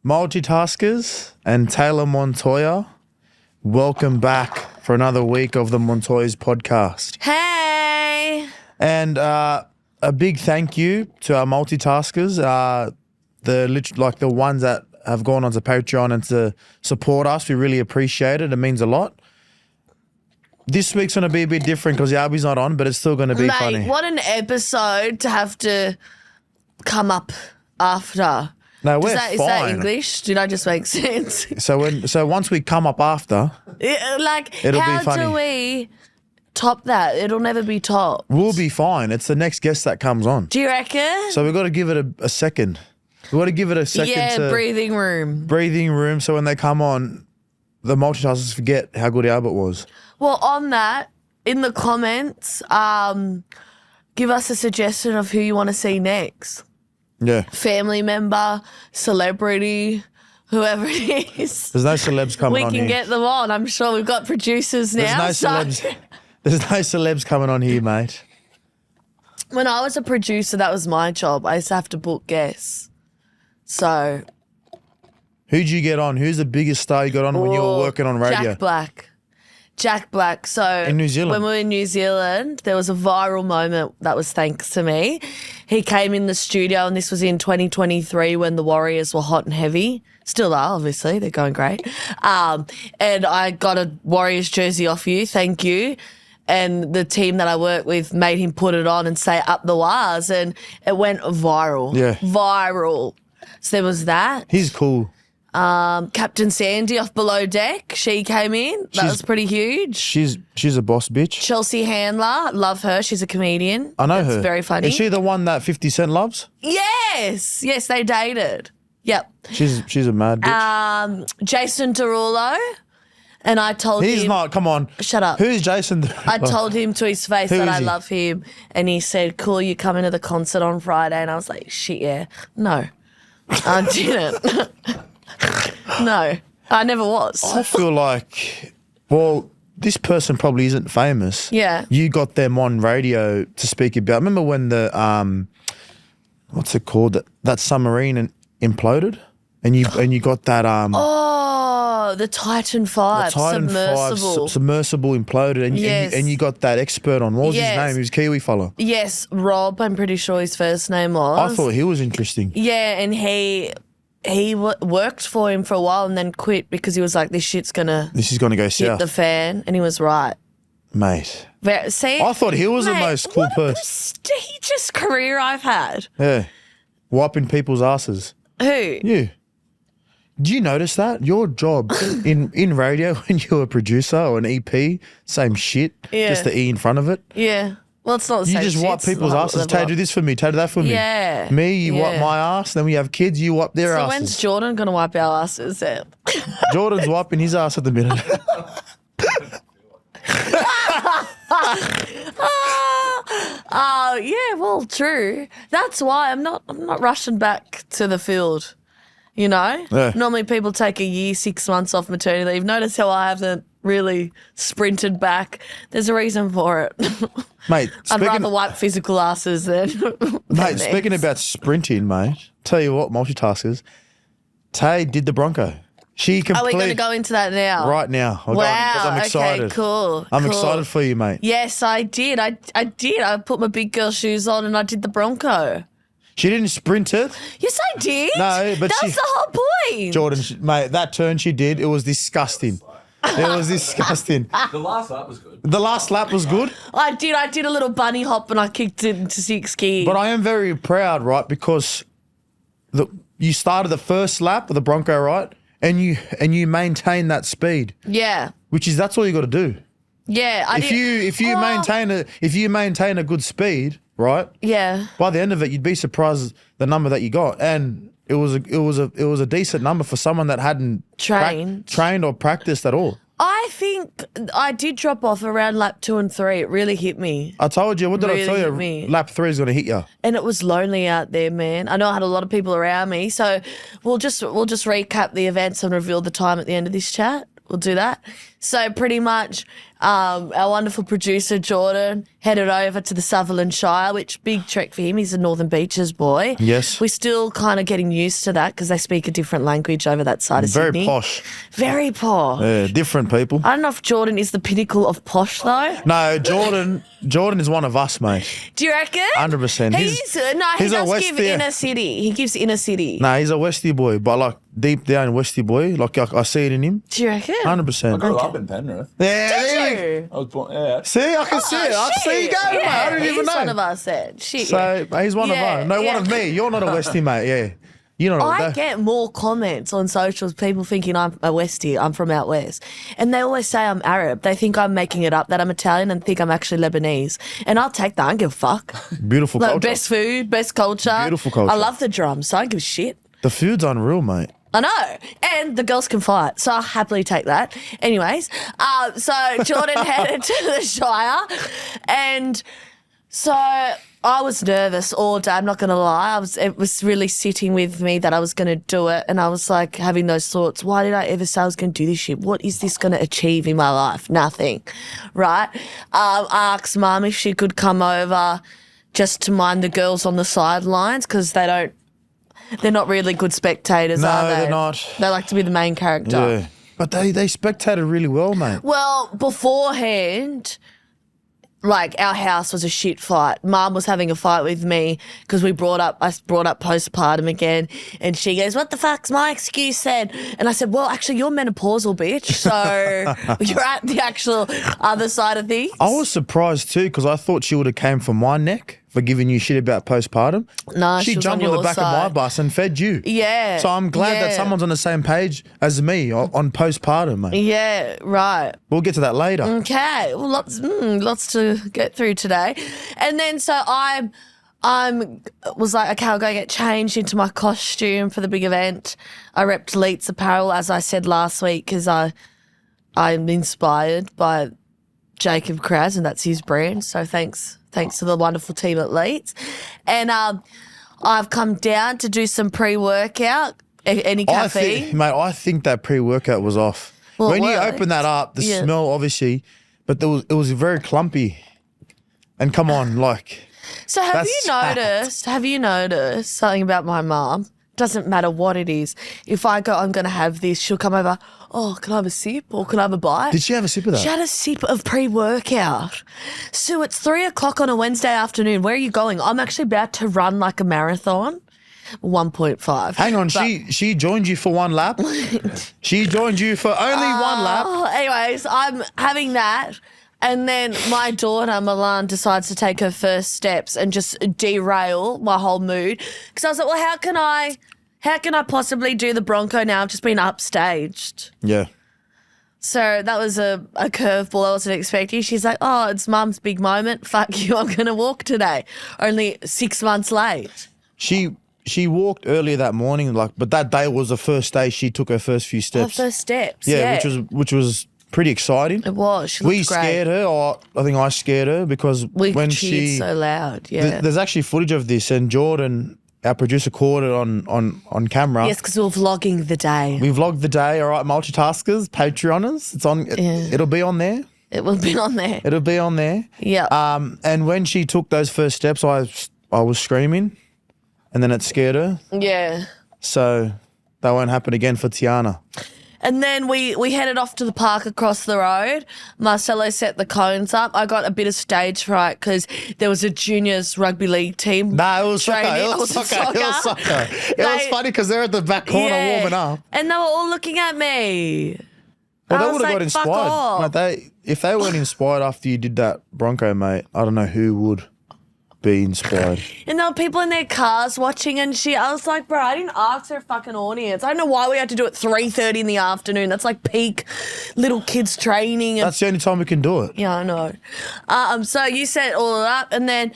Multitaskers and Tayla Montoya, welcome back for another week of the Montoyas podcast. Hey! And a big thank you to our multitaskers, the ones that have gone onto Patreon and to support us. We really appreciate it. It means a lot. This week's going to be a bit different because Yarby's not on, but it's still going to be funny. Mate, what an episode to have to come up after. No, we're Is that English? Did I just make sense? So once we come up after, it'll be funny. How do we top that? It'll never be topped. We'll be fine. It's the next guest that comes on. Do you reckon? So we've got to give it a second. We've got to give it a second. Yeah, breathing room. Breathing room, so when they come on, the multitaskers forget how good Albert was. Well, on that, in the comments, give us a suggestion of who you want to see next. Yeah. Family member, celebrity, whoever it is. There's no celebs coming on here. We can get them on. I'm sure we've got producers now. There's no celebs coming on here, mate. When I was a producer, that was my job. I used to have to book guests. So. Who'd you get on? Who's the biggest star you got on when you were working on radio? Jack Black. So in New Zealand. When we were in New Zealand, there was a viral moment that was thanks to me. He came in the studio, and this was in 2023 when the Warriors were hot and heavy. Still are, obviously. They're going great. And I got a Warriors jersey off you. Thank you. And the team that I work with made him put it on and say up the wires, and it went viral. Yeah. Viral. So there was that. He's cool. Captain Sandy off Below Deck, she came in. That was pretty huge. She's a boss bitch. Chelsea Handler, love her. She's a comedian. I know her. It's very funny. Is she the one that 50 Cent loves? Yes, they dated. Yep. She's a mad bitch. Jason Derulo, and I told him. He's not. Come on. Shut up. Who's Jason Derulo? I told him to his face that I he? love him, and he said, "Cool, you coming to the concert on Friday?" And I was like, "Shit, yeah." No, I didn't. No, I never was. I feel like, well, this person probably isn't famous. Yeah. You got them on radio to speak about. Remember when the what's it called? That submarine imploded, and you got that Oh, the Titan 5 submersible. Submersible imploded, and Yes. and you got that expert on. What was his Yes. name? He was a Kiwi fella. Yes, Rob. I'm pretty sure his first name was. I thought he was interesting. Yeah, and he worked for him for a while and then quit because he was like, this is going to go hit south, the fan, and he was right. mate. See, I thought he was the most cool what the person. prestigious career I've had. Yeah, wiping people's asses. Who? You. Do you notice that? Your job in radio when you're a producer or an EP, same shit, Yeah. just the E in front of it. Yeah. Well, it's not the You same just shit, wipe it's people's the asses. level Tay, up. do this for me. Tay, do that for me. Yeah. Me, you wipe Yeah. my ass. Then we have kids, you wipe their So asses. when's Jordan going to wipe our asses out? Jordan's wiping his ass at the minute. Oh, yeah, well, true. That's why I'm not rushing back to the field, you know? Yeah. Normally people take a year, 6 months off maternity leave. Notice how I haven't really sprinted back. There's a reason for it. Mate, I'd rather wipe physical asses than Mate, speaking about sprinting, mate, tell you what, multitaskers, Tay did the Bronco. She Are we completed going to go into that now? right now. Wow, because I'm excited. okay, cool. I'm cool. excited for you, mate. Yes, I did. I did. I put my big girl shoes on and I did the Bronco. She didn't sprint it. Yes, I did. No, but that's she- the whole point. Jordan, mate, that turn she did, it was disgusting. It was disgusting. The last lap was good. The last lap was good, I did a little bunny hop and I kicked it into sixth gear. but I am very proud, right? Because you started the first lap of the Bronco, right? And you maintain that speed, yeah. that's all you got to do. Yeah. If you maintain a good speed, right? Yeah. By the end of it, you'd be surprised the number that you got, and it was a decent number for someone that hadn't trained or practiced at all. I think I did drop off around lap 2 and 3. It really hit me. I told you. What did I tell Really you? hit me. Lap 3 is going to hit you. And it was lonely out there, man. I know I had a lot of people around me. So we'll just recap the events and reveal the time at the end of this chat. We'll do that. So pretty much Our wonderful producer, Jordan, headed over to the Sutherland Shire, which big trek for him. He's a Northern Beaches boy. Yes. We're still kind of getting used to that because they speak a different language over that side of Very Sydney. posh. Very posh. Yeah, different people. I don't know if Jordan is the pinnacle of posh, though. No, Jordan is one of us, mate. Do you reckon? 100%. He he's a does give Westie. inner city. He gives inner city. No, he's a Westie boy, but like deep down Westie boy. Like I see it in him. Do you reckon? 100%. I grew up in Penrith. Yeah, Did there you? I was born, yeah. See, I can see it. I see you go, mate. I don't even he's know. one of us then. Shit. So he's one of Yeah, us. No, one yeah. of me. You're not a Westie, mate. Yeah. You're not I a get more comments on socials, people thinking I'm a Westie, I'm from out west. And they always say I'm Arab. They think I'm making it up, that I'm Italian, and think I'm actually Lebanese. And I'll take that. I don't give a fuck. Beautiful Like, culture. best food, best culture. Beautiful culture. I love the drums, so I don't give a shit. The food's unreal, mate. I know. And the girls can fight, so I'll happily take that. Anyways, so Jordan headed to the Shire, and so I was nervous all day, I'm not going to lie. It was really sitting with me that I was going to do it, and I was like having those thoughts, why did I ever say I was going to do this shit? What is this going to achieve in my life? Nothing, right? I asked Mum if she could come over just to mind the girls on the sidelines because they're not really good spectators, No, are they? they're not. They like to be the main character. Yeah. But they spectated really well, mate. Well, beforehand, like our house was a shit fight. Mum was having a fight with me because I brought up postpartum again, and she goes, "What the fuck's my excuse then?" And I said, "Well, actually, you're menopausal, bitch. So you're at the actual other side of things." I was surprised too because I thought she would have came for my neck for giving you shit about postpartum. No, she she was jumped on on the your back of my side. bus and fed you. Yeah. So I'm glad that yeah. someone's on the same page as me on postpartum, mate. Yeah, right. We'll get to that later. Okay, well, lots to get through today, and then so I was like, okay, I'll go get changed into my costume for the big event. I repped Leets Apparel, as I said last week, because I'm inspired by Jacob Kraz, and that's his brand. So thanks to the wonderful team at Leets, and I've come down to do some pre-workout. Any caffeine? I think that pre-workout was off. Well, when you it open that up, the Yeah. smell obviously, but it was very clumpy. And come on, like So have That's you noticed something about my mum? Doesn't matter what it is. If I go, I'm going to have this, she'll come over, oh, can I have a sip or can I have a bite? did she have a sip of that? She had a sip of pre-workout. Sue, it's 3:00 on a Wednesday afternoon. Where are you going? I'm actually about to run like a marathon. 1.5. Hang on, But- she joined you for one lap. She joined you for only one lap. Oh, anyways, I'm having that. And then my daughter, Milan, decides to take her first steps and just derail my whole mood. Because I was like, well, how can I possibly do the Bronco now? I've just been upstaged. Yeah. So that was a curveball I wasn't expecting. She's like, oh, it's Mum's big moment. Fuck you, I'm going to walk today. Only 6 months late. She walked earlier that morning, but that day was the first day she took her first few Her steps. first steps. Yeah, which was pretty exciting. It was. She looked We great. scared her, or I think I scared her because We when cheered she so loud, yeah. there's actually footage of this, and Jordan, our producer, caught it on camera. Yes, because we were vlogging the day. We vlogged the day. All right, multitaskers, Patreoners. It's on. It'll be on there. It will be on there. It'll be on there. Yeah. And when she took those first steps, I was screaming, and then it scared her. Yeah. So that won't happen again for Tiana. And then we headed off to the park across the road. Marcelo set the cones up. I got a bit of stage fright because there was a juniors rugby league team. No, it was soccer. training. It was soccer. It was soccer. It was They- funny because they're at the back corner Yeah. warming up. And they were all looking at me. Well, I they was would have like, got fuck inspired. off. Mate, if they weren't inspired after you did that Bronco, mate, I don't know who would be inspired. And there were people in their cars watching and shit. I was like, bro, I didn't ask for a fucking audience. I don't know why we had to do it 3:30 in the afternoon. That's like peak little kids training. And That's the only time we can do it. yeah, I know. So you set all of that, and then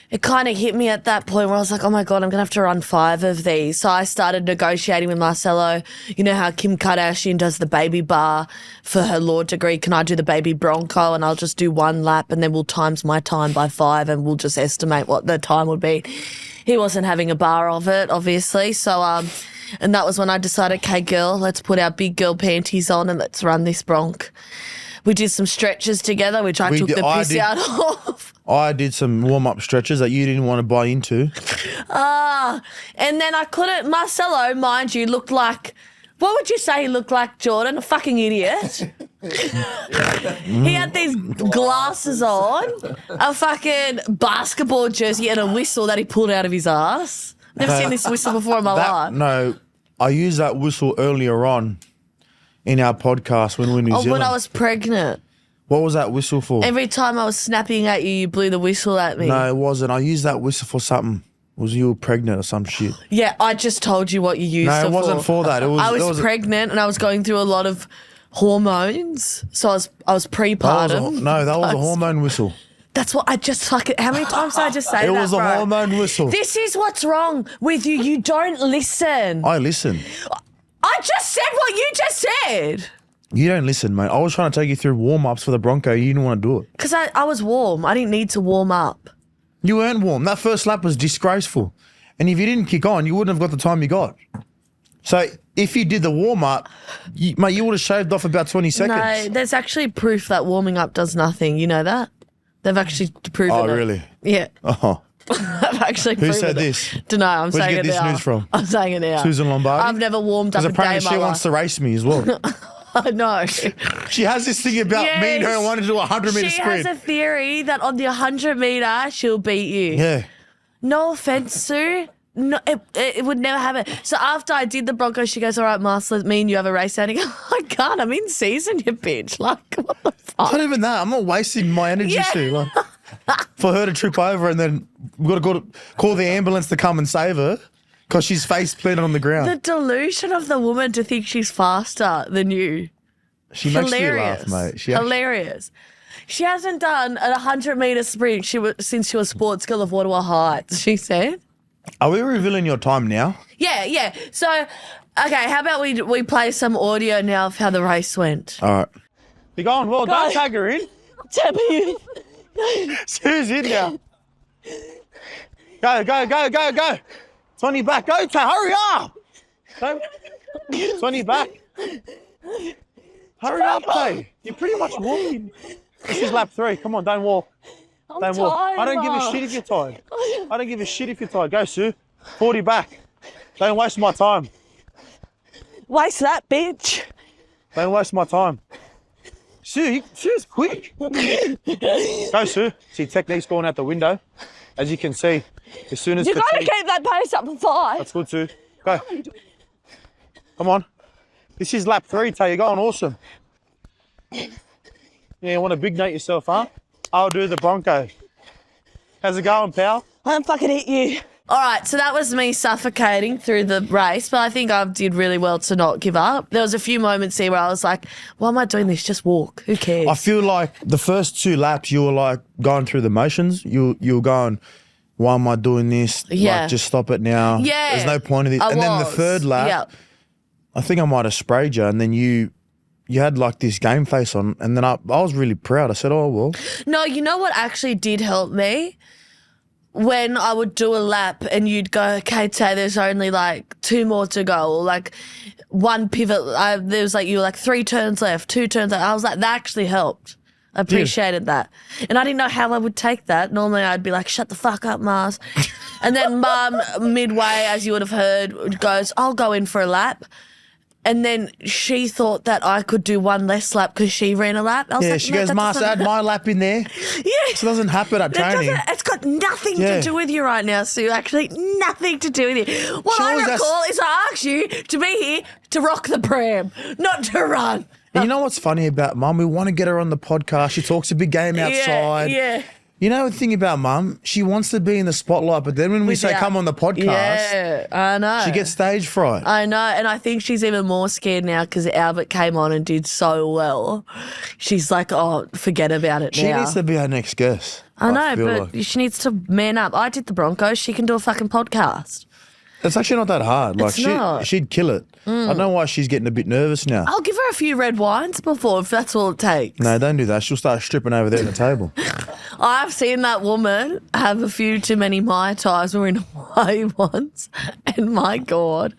it kind of hit me at that point where I was like, oh my God, I'm going to have to run 5 of these. So I started negotiating with Marcelo. You know how Kim Kardashian does the baby bar for her law degree? Can I do the baby Bronco and I'll just do 1 lap and then we'll times my time by 5 and we'll just estimate what the time would be. He wasn't having a bar of it, obviously. So, and that was when I decided, okay, girl, let's put our big girl panties on and let's run this Bronc. We did some stretches together, which I took the piss out of. I did some warm-up stretches that you didn't want to buy into. And then I couldn't. Marcelo, mind you, looked like. What would you say he looked like, Jordan? A fucking idiot. He had these glasses on, a fucking basketball jersey, and a whistle that he pulled out of his ass. Never seen this whistle before in my life. No, I used that whistle earlier on in our podcast when we were in New Zealand. When I was pregnant. What was that whistle for? Every time I was snapping at you, you blew the whistle at me. No, it wasn't. I used that whistle for something. Was you were pregnant or some shit? Yeah, I just told you what you used it for. No, it wasn't for that. I was pregnant and I was going through a lot of hormones, so I was prepartum. That was a hormone whistle. That's what I just fucking. How many times did I just say that? It was a hormone whistle. This is what's wrong with you. You don't listen. I listen. I just said what you just said. You don't listen, mate. I was trying to take you through warm-ups for the Bronco. You didn't want to do it. Because I was warm. I didn't need to warm up. You weren't warm. That first lap was disgraceful. And if you didn't kick on, you wouldn't have got the time you got. So if you did the warm-up, you would have shaved off about 20 seconds. No, there's actually proof that warming up does nothing. You know that? They've actually proven it. Oh, really? Yeah. Oh. I've actually proven it. Who said this? Don't know. I'm saying it now. Where'd you get this news from? I'm saying it now. Susan Lombardi? I've never warmed up a day in my life. Because apparently she wants to race me as well. I know. She has this thing about me and her wanting to do a 100-metre sprint. She has a theory that on the 100-metre she'll beat you. Yeah. No offence, Sue. No, it would never happen. So after I did the Bronco, she goes, all right, Marcelo, me and you have a race. And I go, I can't. I'm in season, you bitch. Like, what the fuck? It's not even that. I'm not wasting my energy, Sue. Like, for her to trip over and then we've got to call the ambulance to come and save her because she's face planted on the ground. The delusion of the woman to think she's faster than you. She makes me laugh, mate. Hilarious. She hasn't done a 100-metre sprint since she was sports girl of Waterwell Heights, she said. Are we revealing your time now? Yeah. So, okay, how about we play some audio now of how the race went? All right. You're going well. Don't tag her in. Tell me. Sue's in now. Go. 20 back. Go, Tay. Hurry up. Go. 20 back. Hurry up, Tay. You're pretty much walking. This is lap 3. Come on, don't walk. Don't walk. I don't give a shit if you're tired. I don't give a shit if you're tired. Go, Sue. 40 back. Don't waste my time. Waste that, bitch. Don't waste my time. Sue's quick. Go, Sue. See, technique's going out the window. As you can see, as soon as you got to keep that pace up for 5. That's good, Sue. Go. Come on. This is lap 3, Tay. You're going awesome. Yeah, you want to big note yourself, huh? I'll do the Bronco. How's it going, pal? I don't fucking hit you. All right, so that was me suffocating through the race, but I think I did really well to not give up. There was a few moments here where I was like, why am I doing this? Just walk. Who cares? I feel like the first 2 laps you were like going through the motions. You were going, why am I doing this? Yeah. Like, just stop it now. Yeah. There's no point in this. Then the third lap, I think I might have sprayed you, and then you had like this game face on, and then I was really proud. I said, oh, well. No, you know what actually did help me? When I would do a lap and you'd go, okay, Tay, there's only like 2 more to go, or like 1 pivot. There was like, you were like 3 turns left, 2 turns left. I was like, that actually helped. I appreciated that. And I didn't know how I would take that. Normally I'd be like, shut the fuck up, Mars. And then Mum, midway, as you would have heard, goes, I'll go in for a lap. And then she thought that I could do 1 less lap because she ran a lap. I was like, She goes, Mars, add my lap in there. Yeah. It doesn't happen at training. It's got nothing to do with you right now, Sue. Actually, nothing to do with you. What I recall is I asked you to be here to rock the pram, not to run. And you know what's funny about Mum? We want to get her on the podcast. She talks a big game outside. Yeah. You know the thing about Mum? She wants to be in the spotlight, but then when we say come on the podcast, I know. she gets stage fright. I know, and I think she's even more scared now because Albert came on and did so well. She's like, oh, forget about it now. She needs to be our next guest. I know, but she needs to man up. I did the Broncos. She can do a fucking podcast. It's actually not that hard. Like It's not. she'd kill it. I don't know why she's getting a bit nervous now. I'll give her a few red wines before if that's all it takes. No, don't do that. She'll start stripping over there at the table. I've seen that woman have a few too many Mai Tais. We were in Hawaii once, and my God,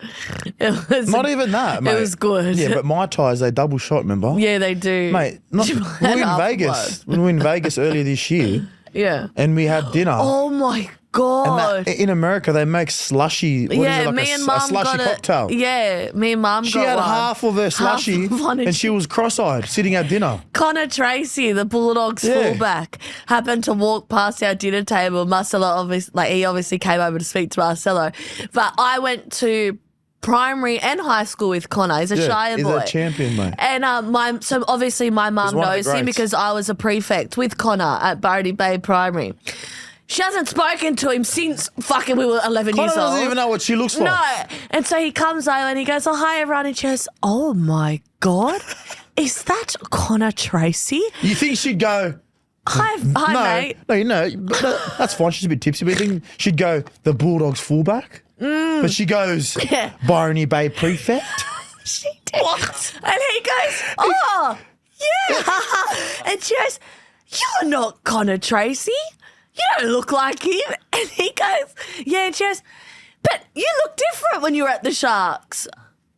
it was Not even that, mate. It was good. Yeah, but Mai Tais, they double shot, remember? Yeah, they do, Mate, we were in Vegas. We were in Vegas earlier this year, Yeah. and we had dinner. Oh my God. In America, they make slushy. What is yeah, it, like me a, and a Mum slushy got cocktail. it. Yeah, me and Mum She got had one. half of her slushy, Half of one and she was cross-eyed sitting at dinner. Connor Tracy, the Bulldogs Yeah. fullback, happened to walk past our dinner table. Marcelo he obviously came over to speak to Marcelo. But I went to primary and high school with Connor. He's a Shire he's boy. a champion, mate. And so obviously my mum one of the knows him greats. because I was a prefect with Connor at Barody Bay Primary. She hasn't spoken to him since fucking we were 11 Connor years old. doesn't even know what she looks like. No. And so he comes over and he goes, oh, hi, everyone. And she goes, oh, my God. Is that Connor Tracy? You think she'd go, Hi, mate. no, but that's fine. She's a bit tipsy. But you think she'd go, the Bulldogs fullback? But she goes, Yeah. Barony Bay prefect? She did. What? And he goes, oh, yeah. And she goes, you're not Connor Tracy. You don't look like him. And he goes, yeah. And she goes, but you look different when you were at the Sharks.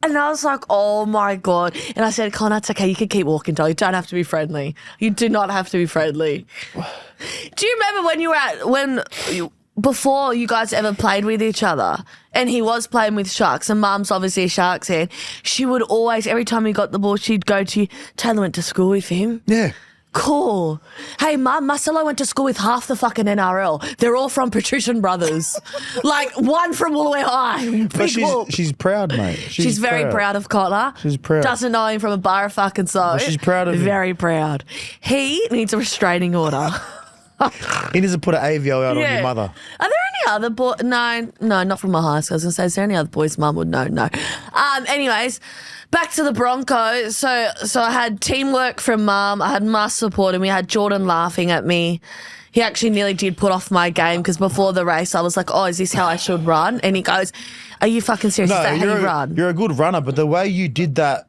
And I was like, oh, my God. And I said, Connor, it's okay. You can keep walking, doll. You don't have to be friendly. You do not have to be friendly. Do you remember when you were before you guys ever played with each other and he was playing with Sharks and Mum's obviously a Sharks fan, she would always, every time he got the ball, she'd go to you, Tayla went to school with him. Yeah. Cool. Hey, Mum, Marcelo went to school with half the fucking NRL. They're all from Patrician Brothers. Like, one from Woolway High. But she's proud, mate. She's very proud of Connor. She's proud. Doesn't know him from a bar of fucking soap. She's proud of him. Very proud. He needs a restraining order. He needs to put an AVO out on your mother. Are there any other boys? No, not from my high school. I was going to say, is there any other boys Mum would know? No. Anyways, back to the Bronco. So I had teamwork from Mum. I had Mum supporting me. I had Jordan laughing at me. He actually nearly did put off my game because before the race I was like, oh, is this how I should run? And he goes, are you fucking serious? Is that how you run? You're a good runner, but the way you did that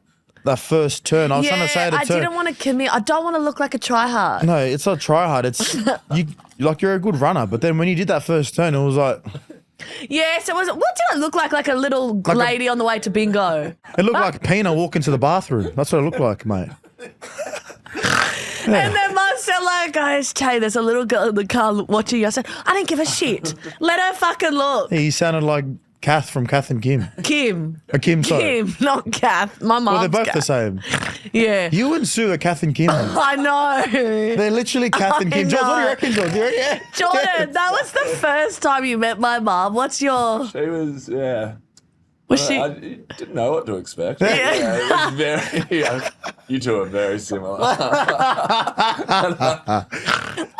first turn, I was trying to say I didn't want to commit. I don't want to look like a tryhard. No, it's not try hard. It's you're a good runner, but then when you did that first turn, it was like Yes, it was. What did I look like? Like a little lady on the way to bingo. it looked like Pina walking to the bathroom. That's what it looked like, mate. And then Marcelo goes, Tay, there's a little girl in the car watching you. I said, I don't give a shit. Let her fucking look. He sounded like Kath from Kath and Kim. Kim. Kim, sorry. Kim, not Kath. My mom's Well, they're both Kath. the same. Yeah. You and Sue are Kath and Kim. I know. They're literally Kath and I Kim. George, what do you know. reckon, George? Yeah. Jordan, that was the first time you met my mom. What's your... She was, yeah. Was she... I didn't know what to expect. Yeah, it was very, you two are very similar.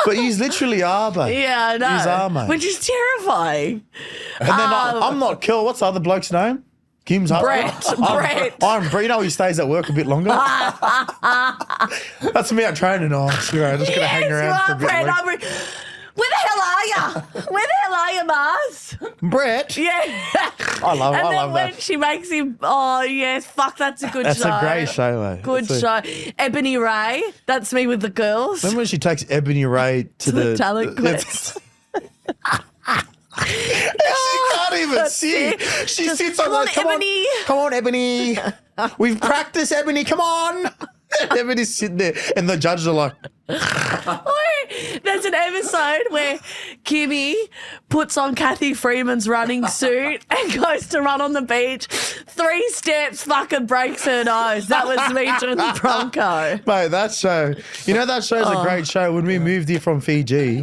But he's literally are, mate. Yeah, I know. He's are, mate. Which is terrifying. And then I'm not Kel. What's the other bloke's name? Kim's Brett. Brett. I'm Brett. You know he stays at work a bit longer. That's me out training. Oh, sure. I'm just going to hang around for a bit. Brett. Like, Where the hell are you? Where the hell are you, Mars? Brett. Yeah. I love And then that. when she makes him, oh, yes, fuck, that's a good That's show. a great show, mate. Good show. Ebony Ray, that's me with the girls. Remember when she takes Ebony Ray to The the talent quest. She can't even That's sing. it. She Just, sits come on on, like, Ebony. Come on, Ebony. We've practiced, Ebony. Come on. Ebony's sitting there, and the judges are like, There's an episode where Kimmy puts on Kathy Freeman's running suit and goes to run on the beach. 3 steps, fucking breaks her nose. That was me doing the Bronco. mate, that show. You know that show's a great show. When we moved here from Fiji,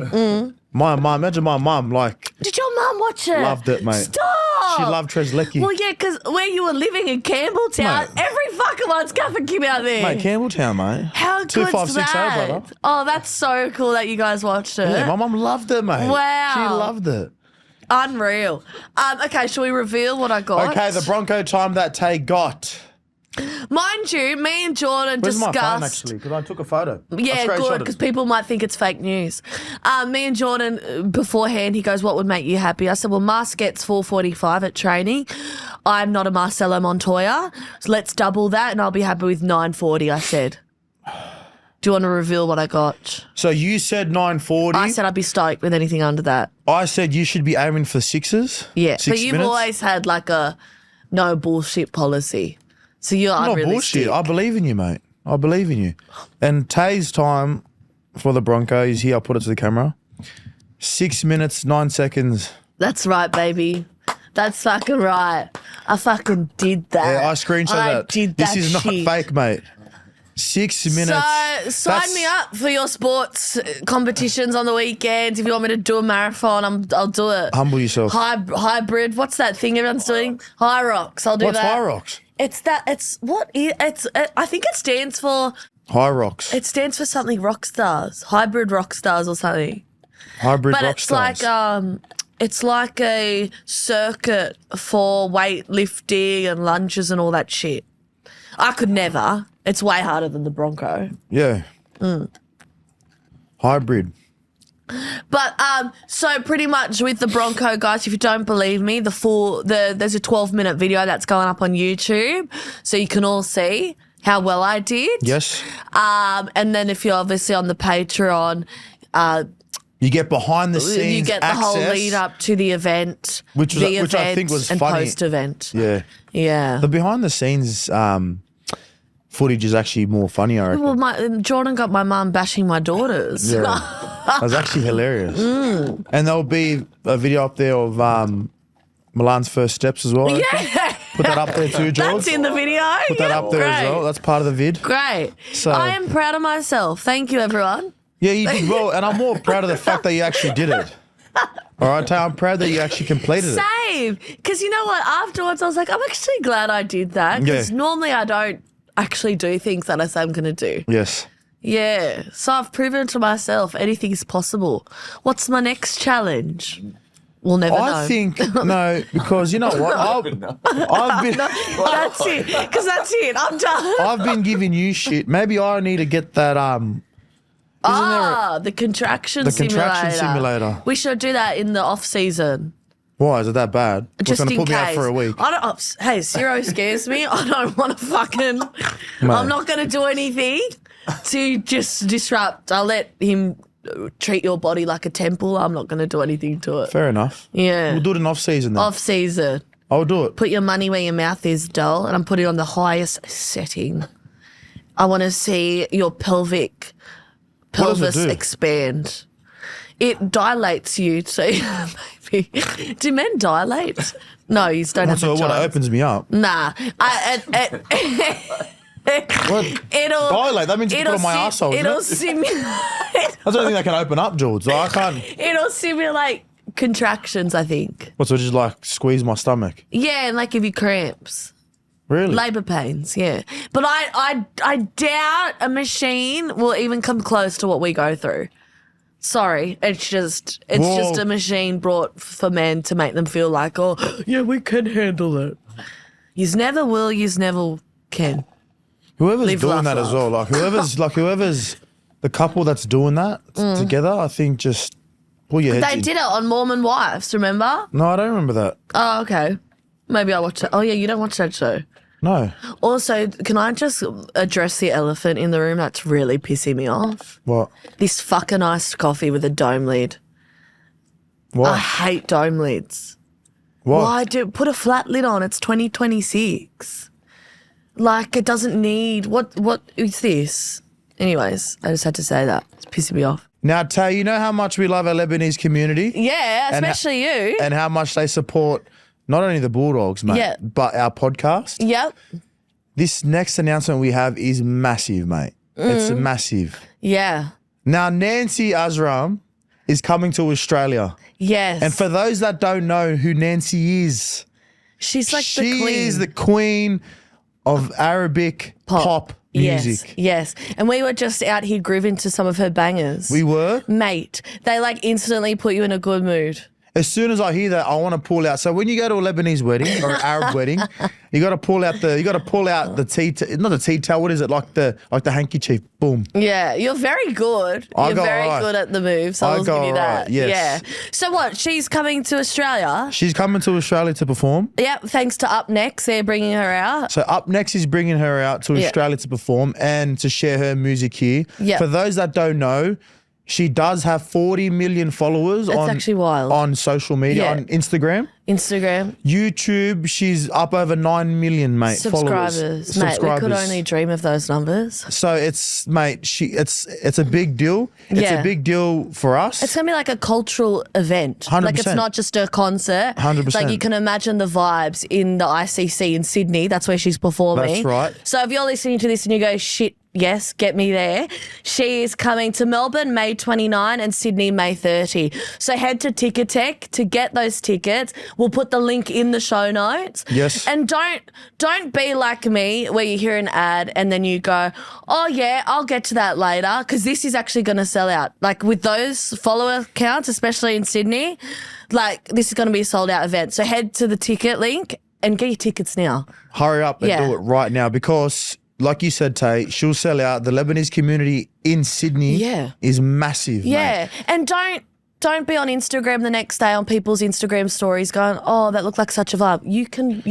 my mum, imagine my mum, like, Did your mum watch it? loved it, mate. Stop. She loved Treslecki. Well, yeah, because where you were living in Campbelltown, Mate. every fucking one's Kath and Kim out there. Mate, Campbelltown, mate. How good's 2560, that? brother. Oh, that's so cool that you guys watched it. Yeah, my mum loved it, mate. Wow. She loved it. Unreal. Okay, shall we reveal what I got? Okay, the Bronco time that Tay got. Mind you, me and Jordan Where's my phone, discussed. actually? Because I took a photo. Yeah, I good, screenshotted because it. people might think it's fake news. Me and Jordan, beforehand, he goes, what would make you happy? I said, well, Mars gets 4:45 at training. I'm not a Marcelo Montoya, so let's double that and I'll be happy with 9:40, I said. Do you want to reveal what I got? So you said 9:40. I said I'd be stoked with anything under that. I said you should be aiming for 6s. Yeah, 6 but you've minutes. always had like a no bullshit policy. So you're Not unrealistic. bullshit. I believe in you, mate. I believe in you. And Tay's time for the Bronco is here. I'll put it to the camera. 6 minutes, 9 seconds. That's right, baby. That's fucking right. I fucking did that. Yeah, I screenshot that. I did that This is not shit. fake, mate. 6 minutes. So sign me up for your sports competitions on the weekends. If you want me to do a marathon, I'll do it. Humble yourself. Hybrid. What's that thing everyone's doing? High rocks. I'll do What's that. High Rocks? It's that. I think it stands for. High Rocks. It stands for something rock stars. Hybrid rock stars or something. Hybrid But rock it's stars. it's like a circuit for weightlifting and lunges and all that shit. I could never. It's way harder than the Bronco. Yeah. Hybrid. But so pretty much with the Bronco, guys, if you don't believe me, there's a 12-minute video that's going up on YouTube, so you can all see how well I did. Yes. And then if you're obviously on the Patreon, You get behind the scenes you get the whole access, lead up to the event, which I think was and funny. post-event. Yeah. Yeah. The behind the scenes footage is actually more funny, I reckon. Well, Jordan got my mum bashing my daughters. Yeah. That was actually hilarious. And there'll be a video up there of Milan's first steps as well. Yeah. Put that up there too, George. That's in the video. Put that up there as well. That's part of the vid. Great. So- I am proud of myself. Thank you, everyone. Yeah, you did well. And I'm more proud of the fact that you actually did it. All right, Tay, I'm proud that you actually completed it. Same. Because you know what? Afterwards, I was like, I'm actually glad I did that. Because Yeah. normally I don't actually do things that I say I'm going to do. Yes. Yeah. So I've proven to myself anything is possible. What's my next challenge? We'll never know. I think, no, because you know what? I've been, That's it. Because that's it. I'm done. I've been giving you shit. Maybe I need to get that, The contraction simulator. We should do that in the off season. why, is it that bad? Just It's in going to put case. me out for a week. I don't. Hey, Zero scares me. I don't want to fucking. I'm not going to do anything to just disrupt. I'll let him treat your body like a temple. I'm not going to do anything to it. Fair enough. Yeah. We'll do it in off-season then. Off season. I'll do it. Put your money where your mouth is, doll, and I'm putting it on the highest setting. I want to see your pelvis do? expand. It dilates you, so maybe. Do men dilate? No, you just don't have So the what, it chance. opens me up? Nah. What? It'll Dilate? That means you can put it on my arsehole, isn't It'll it? simulate. That's the only thing that can open up, George. So I can't. It'll simulate contractions, I think. What's just like squeeze my stomach? Yeah, and like give you cramps. Really? Labour pains, yeah. But I doubt a machine will even come close to what we go through. Sorry, it's just Whoa. a machine brought for men to make them feel like, oh, yeah, we can handle it. Yous never will, yous never can. Whoever's Live, doing laugh, that as laugh. well, whoever's the couple that's doing that together, I think just pull your heads They in. did it on Mormon Wives, remember? No, I don't remember that. Oh, okay. Maybe I watched it. Oh, yeah, you don't watch that show. No. Also, can I just address the elephant in the room that's really pissing me off? What? This fucking iced coffee with a dome lid. I What? hate dome lids. What? Why put a flat lid on? It's 2026. Like, it doesn't need what is this? Anyways, I just had to say that. It's pissing me off. Now, Tay, you know how much we love our Lebanese community Yeah, And especially you. and how much they support not only the Bulldogs, mate, Yeah. but our podcast. Yep. This next announcement we have is massive, mate. It's massive. Yeah. Now, Nancy Ajram is coming to Australia. Yes. And for those that don't know who Nancy is, she's like she the queen. is the queen of Arabic pop music. Yes. And we were just out here grooving to some of her bangers. We were. Mate, they like instantly put you in a good mood. as soon as I hear that, I want to pull out. So when you go to a Lebanese wedding or an Arab wedding, you got to pull out the tea, not the tea towel. What is it? Like the handkerchief. Boom. Yeah, you're very good. You're very good at the moves. I'll give you that. Yes. Yeah. So what? She's coming to Australia. She's coming to Australia to perform. Yep. Thanks to Up Next, they're bringing her out. So Up Next is bringing her out to Australia to perform and to share her music here. Yep. For those that don't know, she does have 40 million followers actually wild. On social media, on Instagram. YouTube, she's up over 9 million, mate. Subscribers. Mate, we could only dream of those numbers. So it's a big deal. It's a big deal for us. It's going to be like a cultural event. 100%. Like, it's not just a concert. 100%. Like, you can imagine the vibes in the ICC in Sydney. That's where she's performing. That's right. So if you're listening to this and you go, shit, yes, get me there. She is coming to Melbourne May 29 and Sydney May 30. So head to Ticketek to get those tickets. We'll put the link in the show notes. Yes. And don't be like me where you hear an ad and then you go, oh yeah, I'll get to that later, because this is actually going to sell out. Like, with those follower counts, especially in Sydney, like, this is going to be a sold out event. So head to the ticket link and get your tickets now. Hurry up and do it right now, because like you said, Tay, she'll sell out. The Lebanese community in Sydney is massive, mate. And don't be on Instagram the next day on people's Instagram stories going, oh, that looked like such a vibe. You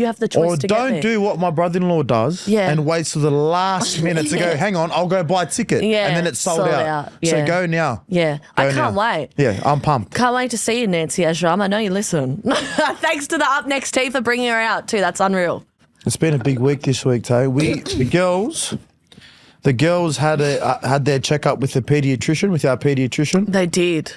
have the choice or to get there. don't do what my brother-in-law does and waits till the last minute to go, hang on, I'll go buy a ticket. Yeah, and then it's sold out. So go now. Yeah. I can't wait. Yeah, I'm pumped. Can't wait to see you, Nancy Ajram. I know you listen. Thanks to the Up Next team for bringing her out too. That's unreal. It's been a big week this week, Tay. The girls had their checkup with our pediatrician. They did.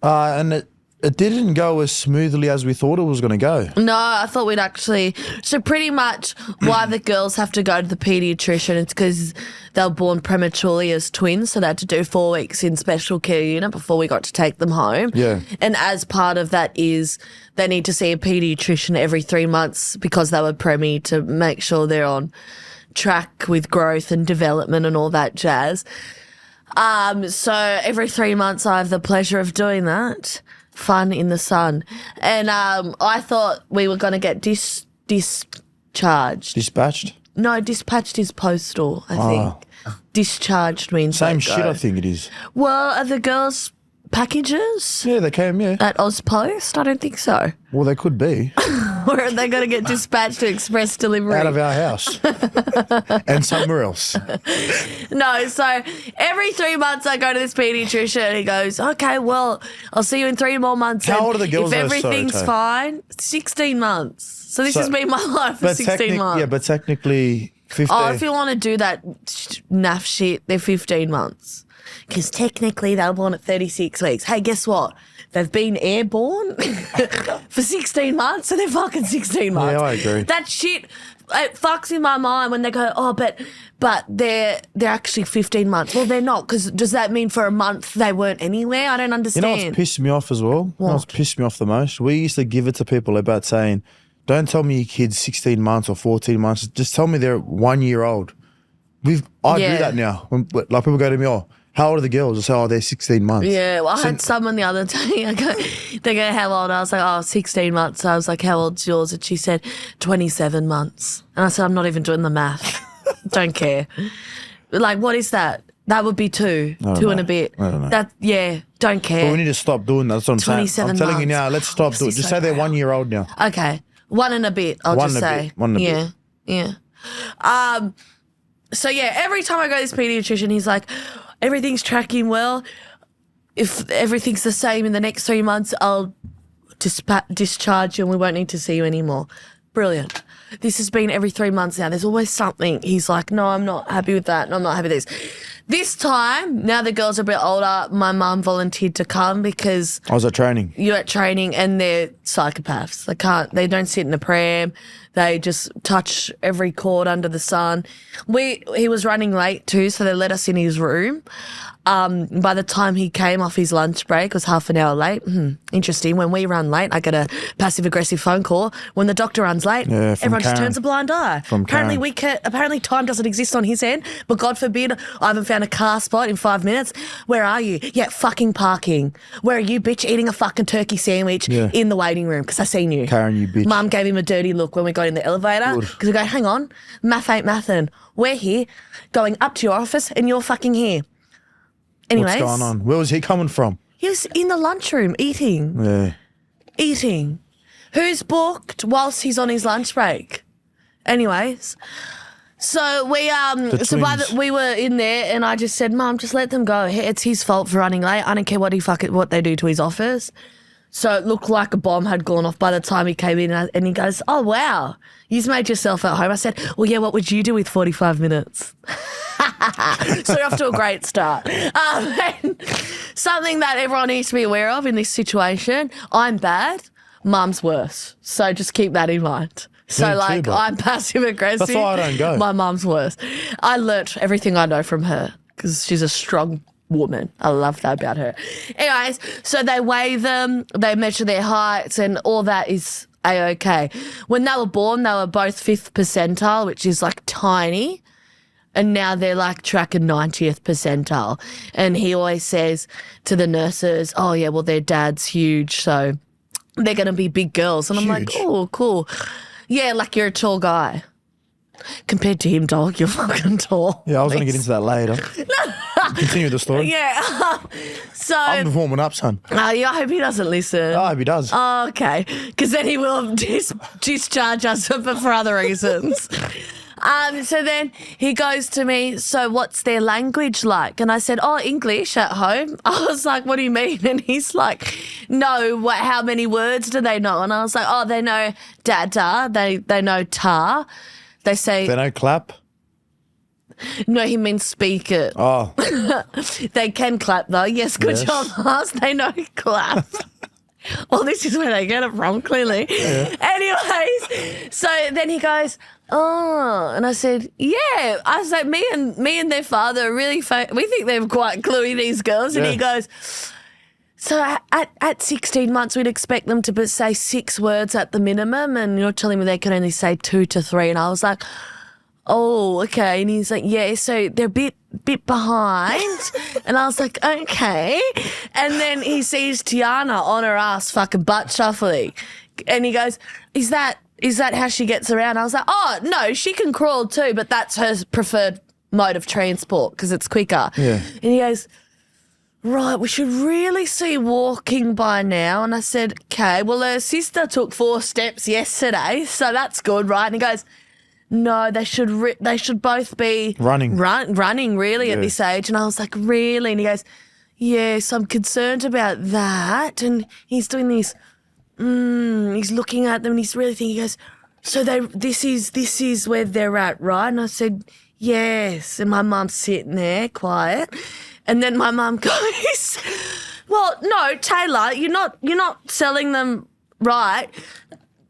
And it didn't go as smoothly as we thought it was going to go. No, I thought we'd actually... So pretty much why the girls have to go to the pediatrician is because they were born prematurely as twins, so they had to do 4 weeks in special care unit before we got to take them home. Yeah. And as part of that is they need to see a pediatrician every 3 months because they were preemie, to make sure they're on track with growth and development and all that jazz. So every 3 months I have the pleasure of doing that. Fun in the sun. And I thought we were going to get discharged. Dispatched? No, dispatched is postal, I think. Discharged means same let go. shit, I think it is. Well, are the girls packages? Yeah, they came, At Ozpost? I don't think so. Well, they could be. Or are they going to get dispatched to express delivery? Out of our house. And somewhere else. No, so every 3 months I go to this pediatrician and he goes, okay, well, I'll see you in 3 more months. How old are the girls? If everything's fine, 16 months. So this has been my life for 16 months. Yeah, but technically 15. Oh, if you want to do that naff shit, they're 15 months. Because technically they were born at 36 weeks. Hey, guess what? They've been airborne for 16 months, so they're fucking 16 months. Yeah, I agree. That shit, it fucks in my mind when they go, oh, but they're actually 15 months. Well, they're not, because does that mean for a month they weren't anywhere? I don't understand. You know what's pissed me off as well? You know what's pissed me off the most? We used to give it to people about saying, don't tell me your kid's 16 months or 14 months. Just tell me they're 1 year old. I do that now. Like, people go to me, oh, how old are the girls? I say, oh, they're 16 months. Yeah, well, I had someone the other day. They go, how old? I was like, oh, 16 months. I was like, how old's yours? And she said, 27 months. And I said, I'm not even doing the math. Don't care. Like, what is that? That would be two and a bit. I don't know. Don't care. But we need to stop doing that. That's what I'm saying. 27 I'm telling you months. now, let's stop doing it. Just say they're 1 year old now. Okay. 1 and a bit, I'll just say. One and a bit. Yeah. So, yeah, every time I go to this pediatrician, he's like, everything's tracking well. If everything's the same in the next 3 months, I'll discharge you and we won't need to see you anymore. Brilliant. This has been every 3 months now. There's always something. He's like, no, I'm not happy with that. No, I'm not happy with this. This time, now the girls are a bit older, my mum volunteered to come because I was at training. you're at training and they're psychopaths. They don't sit in a pram. They just touch every chord under the sun. He was running late too, so they let us in his room. By the time he came off his lunch break, it was half an hour late. Interesting. When we run late, I get a passive-aggressive phone call. When the doctor runs late, everyone just turns a blind eye. Apparently time doesn't exist on his end, but God forbid, I haven't found a car spot in 5 minutes. Where are you? Yeah, fucking parking. Where are you, bitch? Eating a fucking turkey sandwich in the waiting room because I seen you. Karen, you bitch. Mum gave him a dirty look when we got in the elevator because we go, hang on, math ain't mathin'. We're here going up to your office and you're fucking here. Anyways, what's going on? Where was he coming from? He was in the lunchroom eating. Yeah. Eating. Who's booked whilst he's on his lunch break? Anyways, so we were in there and I just said, Mum, just let them go. It's his fault for running late. I don't care what they do to his office. So it looked like a bomb had gone off by the time he came in and he goes, oh, wow, you've made yourself at home. I said, well, yeah, what would you do with 45 minutes? So you're off to a great start. Something that everyone needs to be aware of in this situation, I'm bad, Mum's worse. So just keep that in mind. So I'm passive aggressive. That's why I don't go. My mum's worse. I learnt everything I know from her because she's a strong woman. I love that about her. Anyways, so they weigh them, they measure their heights and all that is A-okay. When they were born, they were both 5th percentile, which is like tiny. And now they're like tracking 90th percentile. And he always says to the nurses, oh, yeah, well, their dad's huge, so they're going to be big girls. And I'm like, oh, cool. Yeah, like you're a tall guy. Compared to him, dog, you're fucking tall. Yeah, I was going to get into that later. Continue the story. Yeah. So I'm warming up, son. I hope he doesn't listen. I hope he does. Oh, okay. Because then he will discharge us for other reasons. So then he goes to me, so what's their language like? And I said, oh, English at home. I was like, what do you mean? And he's like, no, how many words do they know? And I was like, oh, they know dada, they know ta. They say... They know clap? No, he means speak it. Oh. They can clap though. Yes, good job, Mars. They know clap. Well, this is where they get it from, clearly. Yeah. Anyways, so then he goes, oh, and I said, yeah. I was like, me and their father are really, we think they're quite cluey, these girls. And he goes, so at 16 months, we'd expect them to say 6 words at the minimum, and you're telling me they can only say 2 to 3. And I was like, oh, okay. And he's like, yeah, so they're a bit behind. And I was like, okay. And then he sees Tiana on her ass fucking butt shuffling. And he goes, is that how she gets around? I was like, oh, no, she can crawl too, but that's her preferred mode of transport because it's quicker. Yeah. And he goes, right, we should really see walking by now. And I said, okay, well, her sister took 4 steps yesterday, so that's good, right? And he goes, no, they should both be running really at this age. And I was like, really? And he goes, yes, I'm concerned about that. And he's doing this, he's looking at them and he's really thinking, he goes, so this is where they're at, right? And I said, yes. And my mum's sitting there quiet. And then my mum goes, well, no, Tayla, you're not selling them right.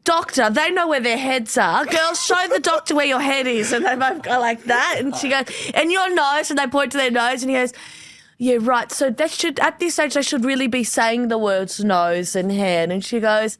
Doctor, they know where their heads are. Girls, show the doctor where your head is. And they both go like that. And she goes, and your nose, and they point to their nose, and he goes, yeah, right. So at this age, they should really be saying the words nose and head. And she goes,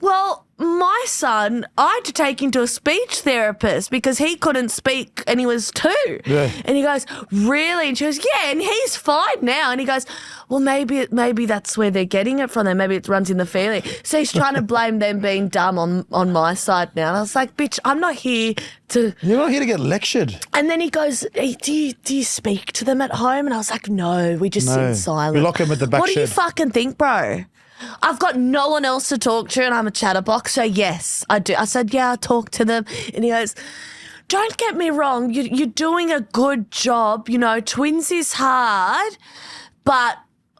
well, my son, I had to take him to a speech therapist because he couldn't speak and he was 2. Yeah. And he goes, really? And she goes, yeah, and he's 5 now. And he goes, well, maybe that's where they're getting it from. Maybe it runs in the family. So he's trying to blame them being dumb on my side now. And I was like, bitch, I'm not here to... You're not here to get lectured. And then he goes, hey, do you speak to them at home? And I was like, no, we just sit in silence. We lock them at the back What shed. do you fucking think, bro? I've got no one else to talk to and I'm a chatterbox, so yes, I do. I said, yeah, I talk to them. And he goes, don't get me wrong, you're doing a good job. You know, twins is hard, but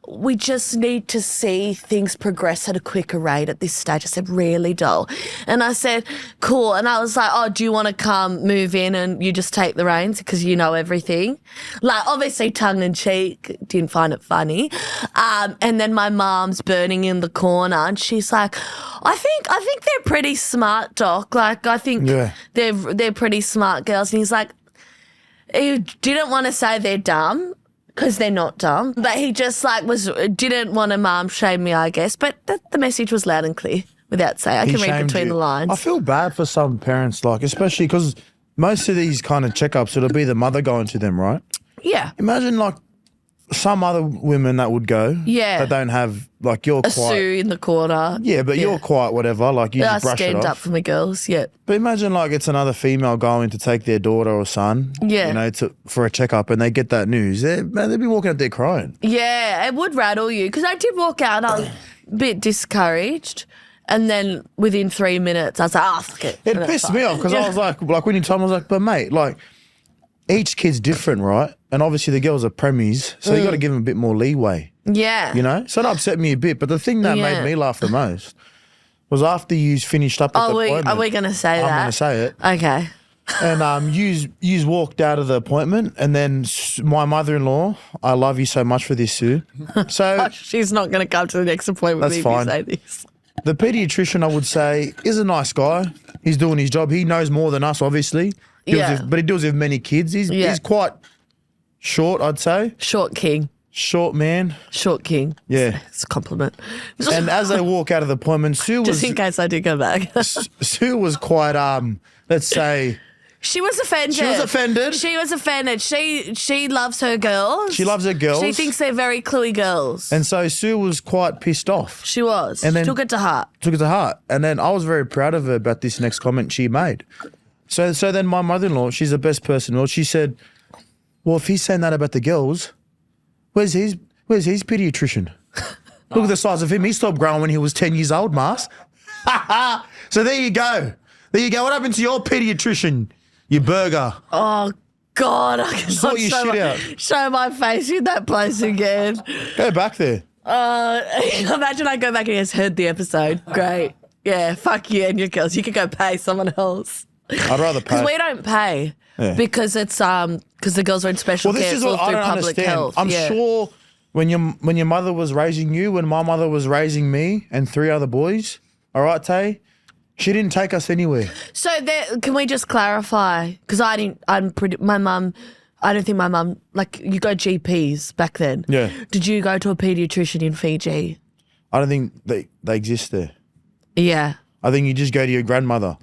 we just need to see things progress at a quicker rate at this stage. I said, really, doll? And I said, cool. And I was like, oh, do you want to come move in and you just take the reins because you know everything? Like, obviously tongue in cheek, didn't find it funny. And then my mom's burning in the corner and she's like, I think they're pretty smart, Doc. Like, I think they're pretty smart girls. And he's like, he didn't want to say they're dumb, because they're not dumb. But he just didn't want to mom shame me, I guess. But the message was loud and clear without saying. I can read between the lines. I feel bad for some parents, like, especially because most of these kind of checkups, it'll be the mother going to them, right? Yeah. Imagine like some other women that would go. Yeah. That don't have, like, you're a Sue in the corner. Yeah, but you're quite whatever. Like, you just brush it off. Stand up for my girls, yeah. But imagine like it's another female going to take their daughter or son, you know, for a checkup, and they get that news. They'd be walking up there crying. Yeah, it would rattle you because I did walk out and I was a bit discouraged. And then within 3 minutes, I was like, fuck it. It pissed me off because I was like when you told me, I was like, but mate, like, each kid's different, right? And obviously the girls are premies, so you got to give them a bit more leeway. Yeah. You know? So it upset me a bit. But the thing that made me laugh the most was after you finished up at the appointment. Are we going to say that? I'm going to say it. Okay. And you walked out of the appointment, and then my mother-in-law, I love you so much for this, Sue. So she's not going to come to the next appointment that's if fine. you say this. The pediatrician, I would say, is a nice guy. He's doing his job. He knows more than us, obviously. But he deals with many kids. He's quite short, I'd say. Short king. Short man. Short king. Yeah. It's a compliment. And as they walk out of the appointment, Sue was... Just in case I do go back. Sue was quite, let's say... She was offended. She was offended. She was offended. She loves her girls. She loves her girls. She thinks they're very cluey girls. And so Sue was quite pissed off. She was. And then took it to heart. Took it to heart. And then I was very proud of her about this next comment she made. So then my mother-in-law, she's the best person. Well, she said, well, if he's saying that about the girls, where's his pediatrician? Look at the size of him. He stopped growing when he was 10 years old, Mars. So there you go. There you go. What happened to your pediatrician, you burger? Oh, God. I can sort your shit out. Show my face in that place again. Go back there. Imagine I go back and he has heard the episode. Great. Yeah, fuck you and your girls. You could go pay someone else. I'd rather pay. Because we don't pay because it's because the girls are in special care. This is what I don't understand. Health. I'm sure when your mother was raising you, when my mother was raising me and 3 other boys, all right, Tay, she didn't take us anywhere. So can we just clarify? Because I don't think my mum, like, you go GPs back then. Yeah. Did you go to a pediatrician in Fiji? I don't think they exist there. Yeah. I think you just go to your grandmother.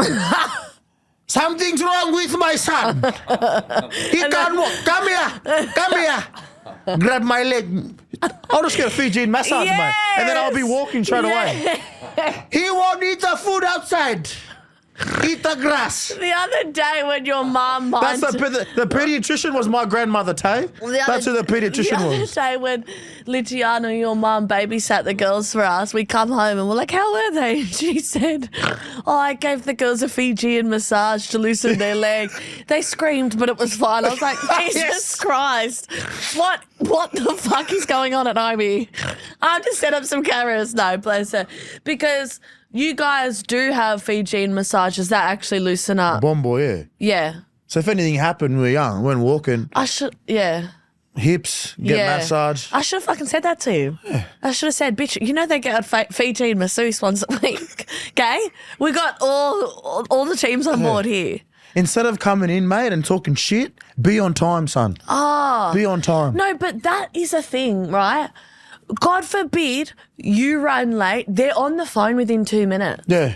Something's wrong with my son. He can't walk. Come here. Grab my leg. I'll just get a Fijian massage, mate. And then I'll be walking straight away. He won't eat the food outside. Eat the grass. The other day when your mum the pediatrician was my grandmother, Tay. That's who the pediatrician was. The other day when Litiana, your mum, babysat the girls for us, we come home and we're like, how were they? And she said, I gave the girls a Fijian massage to loosen their leg. They screamed, but it was fine. I was like, Jesus Christ. What the fuck is going on at home here? I have to set up some cameras. No, bless her. Because you guys do have Fijian massages that actually loosen up. Bombo, yeah. Yeah. So if anything happened when we were young, when walking, hips, get massage. I should have fucking said that to you. Yeah. I should have said, bitch, you know they get a Fijian masseuse once a week, okay? We got all the teams on board here. Instead of coming in, mate, and talking shit, be on time, son. Oh. Be on time. No, but that is a thing, right? God forbid you run late. They're on the phone within 2 minutes. Yeah.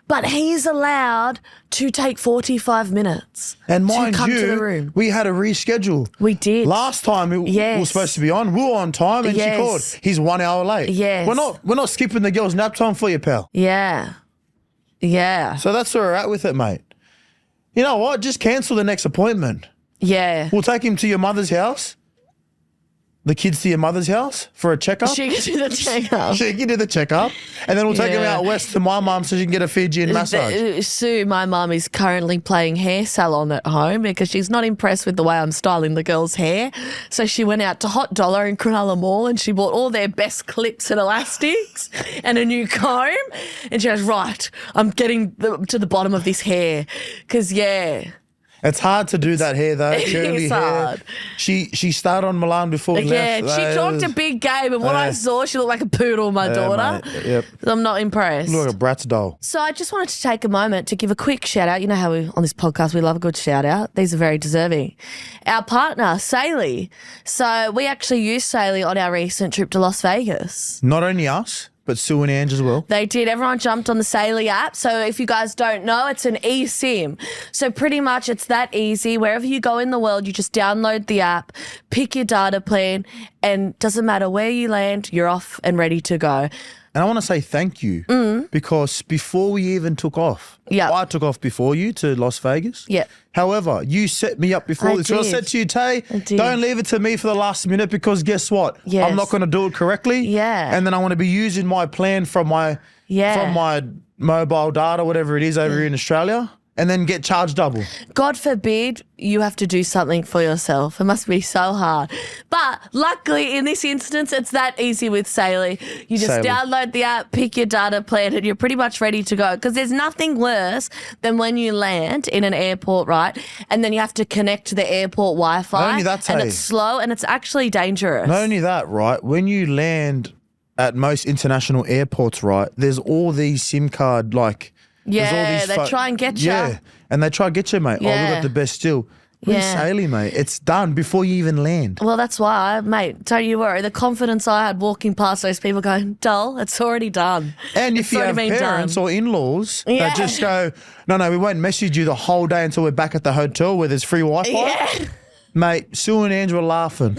But he's allowed to take 45 minutes and to come to the room. We had to reschedule. We did. Last time we were supposed to be on, we were on time and she called. He's 1 hour late. Yes. We're not skipping the girls' nap time for you, pal. Yeah. Yeah. So that's where we're at with it, mate. You know what? Just cancel the next appointment. Yeah. We'll take him to your mother's house. the kids to your mother's house for a checkup. She can do the checkup. She can do the checkup. And then we'll take them Yeah. out west to my mum so she can get a Fijian massage. Sue, my mum, is currently playing hair salon at home because she's not impressed with the way I'm styling the girls' hair. So she went out to Hot Dollar in Cronulla Mall and she bought all their best clips and elastics and a new comb. And she goes, right, I'm getting to the bottom of this hair. Because, It's hard to do that hair though. Curly It's hair. hard. She started on Milan before we left. she talked a big game, and what I saw, she looked like a poodle, my daughter. Mate, yep. I'm not impressed. Look like a Bratz doll. So I just wanted to take a moment to give a quick shout out. You know how on this podcast we love a good shout out. These are very deserving. Our partner, Saley. So we actually used Saley on our recent trip to Las Vegas. Not only us, but Sue and Ange as well. They did. Everyone jumped on the Saley app. So if you guys don't know, it's an eSIM. So pretty much it's that easy. Wherever you go in the world, you just download the app, pick your data plan, and doesn't matter where you land, you're off and ready to go. And I want to say thank you because before we even took off, Yeah. I took off before you to Las Vegas. Yeah. However, you set me up before I this. So I did. said to you, Tay, I did. don't leave it to me for the last minute because guess what? Yes. I'm not going to do it correctly. Yeah. And then I want to be using my plan from my mobile data, whatever it is over here in Australia, and then get charged double. God forbid you have to do something for yourself. It must be so hard. But luckily, in this instance, it's that easy with Saley. You just Saley. download the app, pick your data plan, and you're pretty much ready to go. Because there's nothing worse than when you land in an airport, right? And then you have to connect to the airport Wi-Fi. Not only that, and Tay. it's slow and it's actually dangerous. Not only that, right? When you land at most international airports, right, there's all these SIM card, like... there's all Yeah, these they try and get you. Yeah, and they try to get you, mate. Oh, we Yeah. got the best deal. We're Yeah. Saley, mate. It's done before you even land. Well, that's why, mate, don't you worry. The confidence I had walking past those people going, dull, it's already done. And if It's you already have been parents done. or in-laws Yeah. that just go, no, we won't message you the whole day until we're back at the hotel where there's free Wi-Fi. Yeah. Mate, Sue and Andrew were laughing.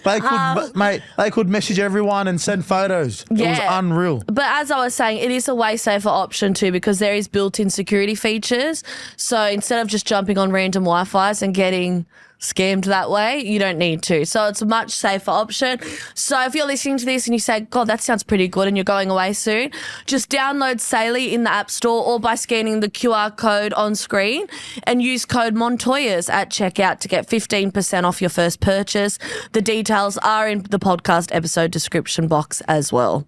They could, mate, they could message everyone and send photos. It was Yeah. unreal. But as I was saying, it is a way safer option too because there is built-in security features. So instead of just jumping on random Wi-Fi's and getting scammed that way, you don't need to. So it's a much safer option. So if you're listening to this and you say, God, that sounds pretty good and you're going away soon, just download Saley in the App Store or by scanning the QR code on screen and use code Montoyas at checkout to get 15% off your first purchase. The details are in the podcast episode description box as well.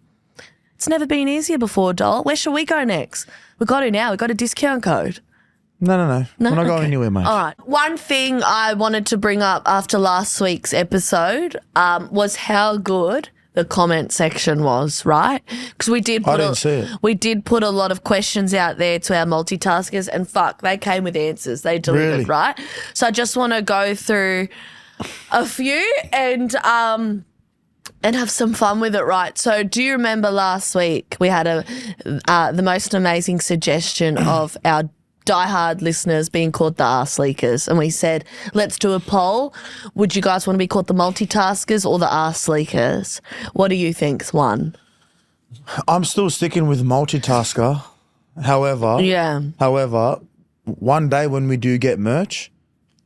It's never been easier before, doll. Where should we go next? We've got it now. We've got a discount code. No. We're not going Okay. anywhere, mate. All right. One thing I wanted to bring up after last week's episode was how good the comment section was, right? Because we did put didn't see it. we did put a lot of questions out there to our multitaskers, and fuck, they came with answers. They delivered, Really? right? So I just want to go through a few and have some fun with it, right? So do you remember last week we had the most amazing suggestion of our diehard listeners being called the arse leakers, and we said, let's do a poll. Would you guys want to be called the multitaskers or the arse leakers? What do you think's won? I'm still sticking with multitasker. However, one day when we do get merch,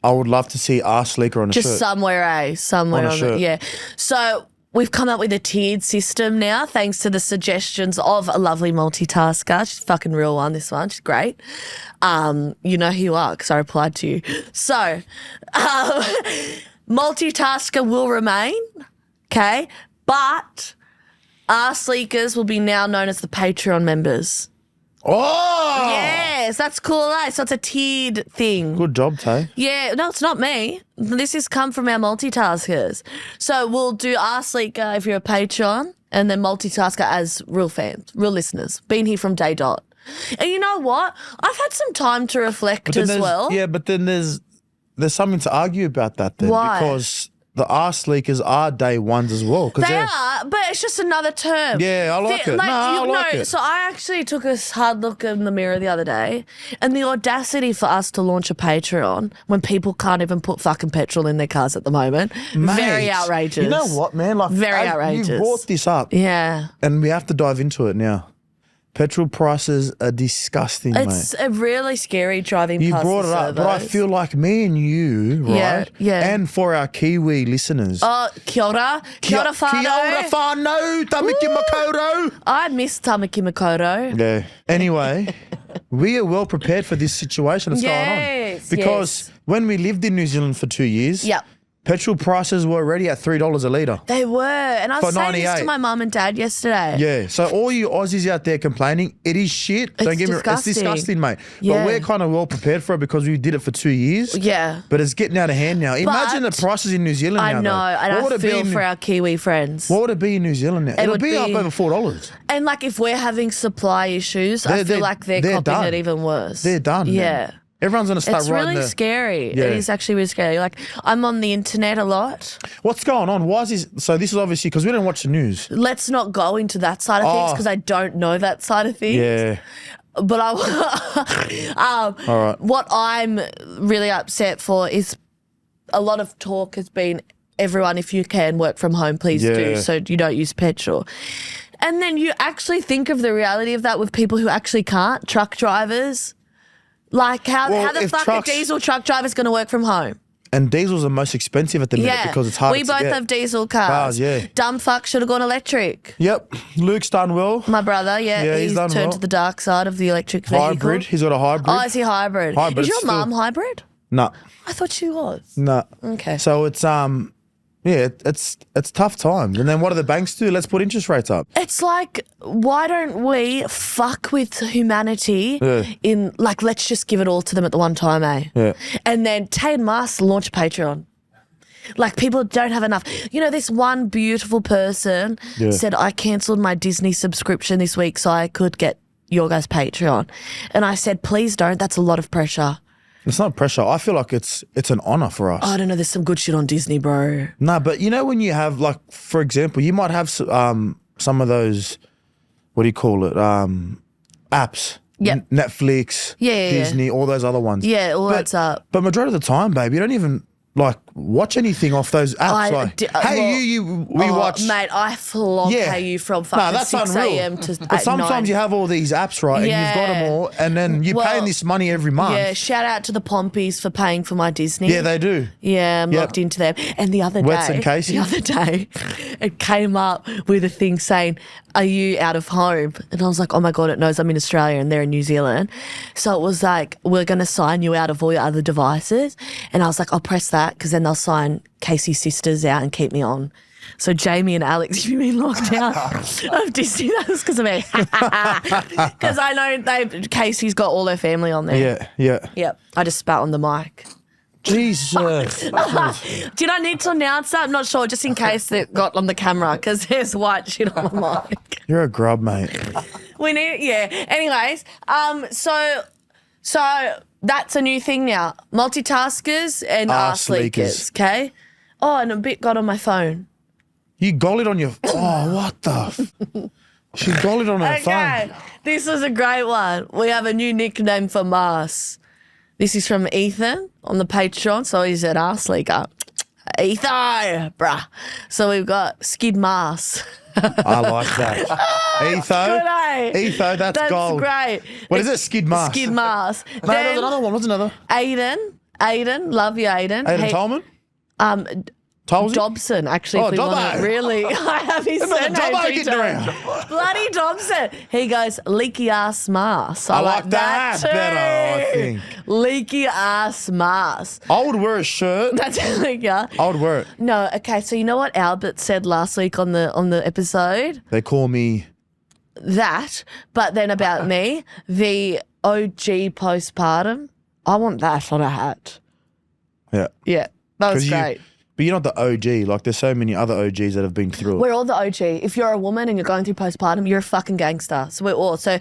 I would love to see arse leaker on a Just shirt. somewhere On a on shirt. it. Yeah. So we've come up with a tiered system now, thanks to the suggestions of a lovely multitasker. She's a fucking real one, this one. She's great. You know who you are because I replied to you. So, multitasker will remain, okay? But arse leakers will be now known as the Patreon members. Oh! Yes, that's cool, eh? So it's a tiered thing. Good job, Tay. Yeah, no, it's not me. This has come from our multitaskers. So we'll do Arse Leaker if you're a Patreon, and then multitasker as real fans, real listeners. Been here from day dot. And you know what? I've had some time to reflect then as there's- well. Yeah, but then there's something to argue about that then. Why? Because the arse leakers are day ones as well. 'cause They they're- are, but it's just another term. Yeah, I like it. No, I like it. So I actually took a hard look in the mirror the other day, and the audacity for us to launch a Patreon when people can't even put fucking petrol in their cars at the moment, very Mate, outrageous. You know what, man? Like, Very outrageous. You brought this up, Yeah. and we have to dive into it now. Petrol prices are disgusting, mate. It's really scary driving You past brought the it up, but I servos. feel like me and you, right? Yeah. And for our Kiwi listeners. Oh, kia ora. Kia ora whānau. Kia ora whānau, tamaki makoto. I miss Tamaki Makoto. Yeah. Anyway, we are well prepared for this situation that's going on. Yes, Because when we lived in New Zealand for 2 years, Yep. petrol prices were already at $3 a litre. They were. And I was For saying this 98. to my mum and dad yesterday. Yeah, so all you Aussies out there complaining, it is shit. Don't It's get me wrong, it's disgusting. disgusting, mate. Yeah. But we're kind of well prepared for it because we did it for 2 years. Yeah. But it's getting out of hand now. Imagine the prices in New Zealand I now. know, though. and What would I it be feel in- for our Kiwi friends. What would it be in New Zealand now? It'll would be up be- over $4. And like if we're having supply issues, I feel like they're copying done. it even worse. They're done. Yeah. man. Everyone's going to start It's riding really the- scary. Yeah. It is actually really scary. Like I'm on the internet a lot. What's going on? Why is this? So this is obviously because we don't watch the news. Let's not go into that side of things Oh. because I don't know that side of things. Yeah. But All right. what I'm really upset for is a lot of talk has been everyone, if you can work from home, please do, Yeah. so you don't use petrol. And then you actually think of the reality of that with people who actually can't, truck drivers. Like how Well, the if fuck trucks- a diesel truck driver's going to work from home? And diesel's the most expensive at the minute Yeah, because it's hard we to both get. have diesel cars. Cars, yeah. Dumb fuck should have gone electric. Yep. Luke's done well. My brother, Yeah, he's he's done turned well. to the dark side of the electric vehicle. Hybrid. He's got a hybrid. Oh, is he hybrid? Hybrid, Is your it's still- mum hybrid? No. I thought she was. No. Okay. So it's yeah, it's tough times. And then what do the banks do? Let's put interest rates up. It's like, why don't we fuck with humanity in, like, let's just give it all to them at the one time, eh? Yeah. And then Tay and Mars launch Patreon. Like, people don't have enough. You know, this one beautiful person said, I cancelled my Disney subscription this week so I could get your guys' Patreon. And I said, please don't. That's a lot of pressure. It's not pressure. I feel like it's an honour for us. I don't know. There's some good shit on Disney, bro. No, but you know when you have, like, for example, you might have some of those, what do you call it, apps. Yep. Netflix, Yeah. Disney, all those other ones. Yeah, all But- that's up. But majority of the time, babe, you don't even, like, watch anything off those apps. We watch. Mate, I flog Yeah. you from No, fucking that's 6 unreal. a.m. to But sometimes 9. you have all these apps, right? And you've got them Yeah. all, and then you're Well, paying this money every month. Yeah, shout out to the Pompies for paying for my Disney. Yeah, they do. Yeah, I'm Yep. locked into them. And the other Wets day, and Casey. it came up with a thing saying, are you out of home? And I was like, oh my God, it knows I'm in Australia and they're in New Zealand. So it was like, we're going to sign you out of all your other devices. And I was like, I'll press that because then they'll sign Casey's sisters out and keep me on. So Jamie and Alex, you've been locked out of Disney. That's because of me. Because I know Casey's got all her family on there. Yeah, yeah. Yep. I just spat on the mic. Jesus. Did I need to announce that? I'm not sure, just in case it got on the camera, because there's white shit on my mic. You're a grub, mate. We need, yeah. Anyways, so that's a new thing now. Multitaskers and Arse arse leakers, okay? Oh, and a bit got on my phone. You gollied on your. Oh, what the? She gollied on her Okay, phone. this is a great one. We have a new nickname for Mars. This is from Ethan on the Patreon, so he's an arse leaker. Etho, bruh. So we've got Skid Mars. I like that. Etho. Good, eh? Etho, that's gold. Great. What is it? Skid Mars. Skid Mars. No, there's another one. What's another? Aiden, love you, Aiden. Aiden Tolman? Um, Tolsey? Dobson, actually, Oh, if we want Dobbo. to really. I have his Another surname Dobbo three getting times. around. Bloody Dobson. He goes, leaky ass Mars. I like that too. better, I think. Leaky ass Mars. I would wear a shirt. That's yeah. I would wear it. No, okay, so you know what Albert said last week on the episode? They call me. That, but then about me, the OG postpartum. I want that on a hat. Yeah. Yeah, that was 'Cause great. But you're not the OG. Like, there's so many other OGs that have been through it. We're all the OG. If you're a woman and you're going through postpartum, you're a fucking gangster. So we're all. So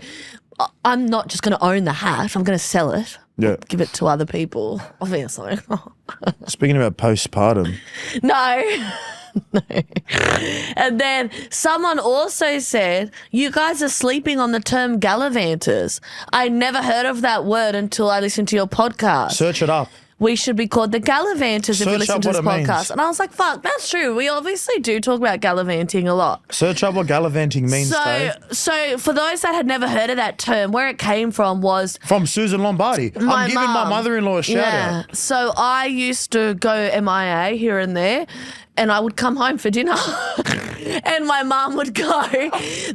I'm not just going to own the hat. I'm going to sell it. Yeah. Give it to other people, obviously. Speaking about postpartum, No. No. And then someone also said, you guys are sleeping on the term gallivanters. I never heard of that word until I listened to your podcast. search it up. we should be called the Gallivanters if we Search listen up to this what it podcast. means. And I was like, fuck, that's true. We obviously do talk about gallivanting a lot. Search up what gallivanting means, Tay. So for those that had never heard of that term, where it came from was From Susan Lombardi. I'm giving my mum. mother-in-law a shout out. So I used to go MIA here and there, and I would come home for dinner. And my mum would go,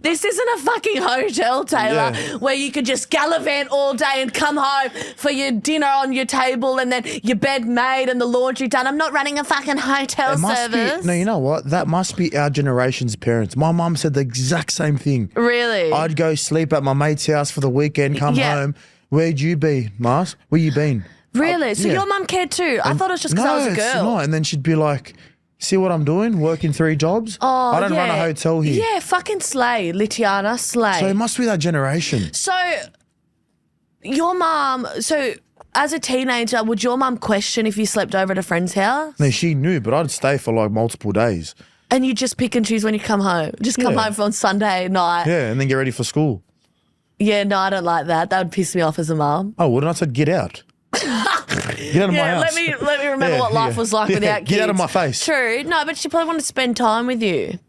this isn't a fucking hotel, Taylor, Yeah. where you could just gallivant all day and come home for your dinner on your table and then your bed made and the laundry done. I'm not running a fucking hotel It must service. be, no, you know what? That must be our generation's parents. My mum said the exact same thing. Really? I'd go sleep at my mate's house for the weekend, come Yeah. home. Where'd you be, Mars? Where you been? Really? So yeah. your mum cared too? I thought it was just because No, I was a it's girl. not. And then she'd be like, see what I'm doing? Working 3 jobs? Oh, I don't run a yeah. hotel here. Yeah, fucking slay, Litiana, slay. So it must be that generation. So, your mum, as a teenager, would your mum question if you slept over at a friend's house? No, she knew, but I'd stay for like multiple days. And you just pick and choose when you come home? Just come Yeah. home on Sunday night? Yeah, and then get ready for school. Yeah, no, I don't like that. That would piss me off as a mum. Oh, wouldn't I said get out? Get out of my Yeah, house. let me remember Yeah, what life yeah. was like Yeah, without kids. get out of my face. True. No, but she probably wanted to spend time with you.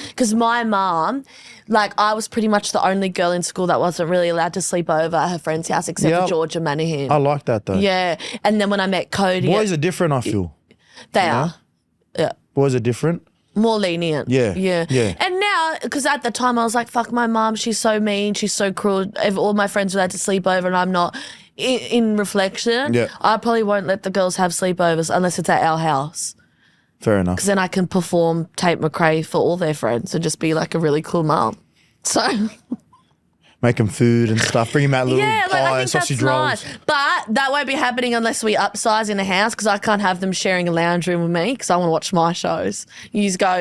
Because my mum, like, I was pretty much the only girl in school that wasn't really allowed to sleep over at her friend's house except Yep. for Georgia Manahan. I like that though. Yeah. And then when I met Cody, Boys are different, I feel. they are. Yeah. Boys are different. More lenient. Yeah, Yeah. yeah. And now, because at the time I was like, fuck my mum, she's so mean, she's so cruel. All my friends were allowed to sleep over and I'm not. In reflection, Yeah. I probably won't let the girls have sleepovers unless it's at our house. Fair enough. Because then I can perform Tate McRae for all their friends and just be like a really cool mum. So, Make them food and stuff. Bring them out little yeah, like, I pie, think that's sausage rolls. nice. But that won't be happening unless we upsize in the house because I can't have them sharing a lounge room with me because I want to watch my shows. You just go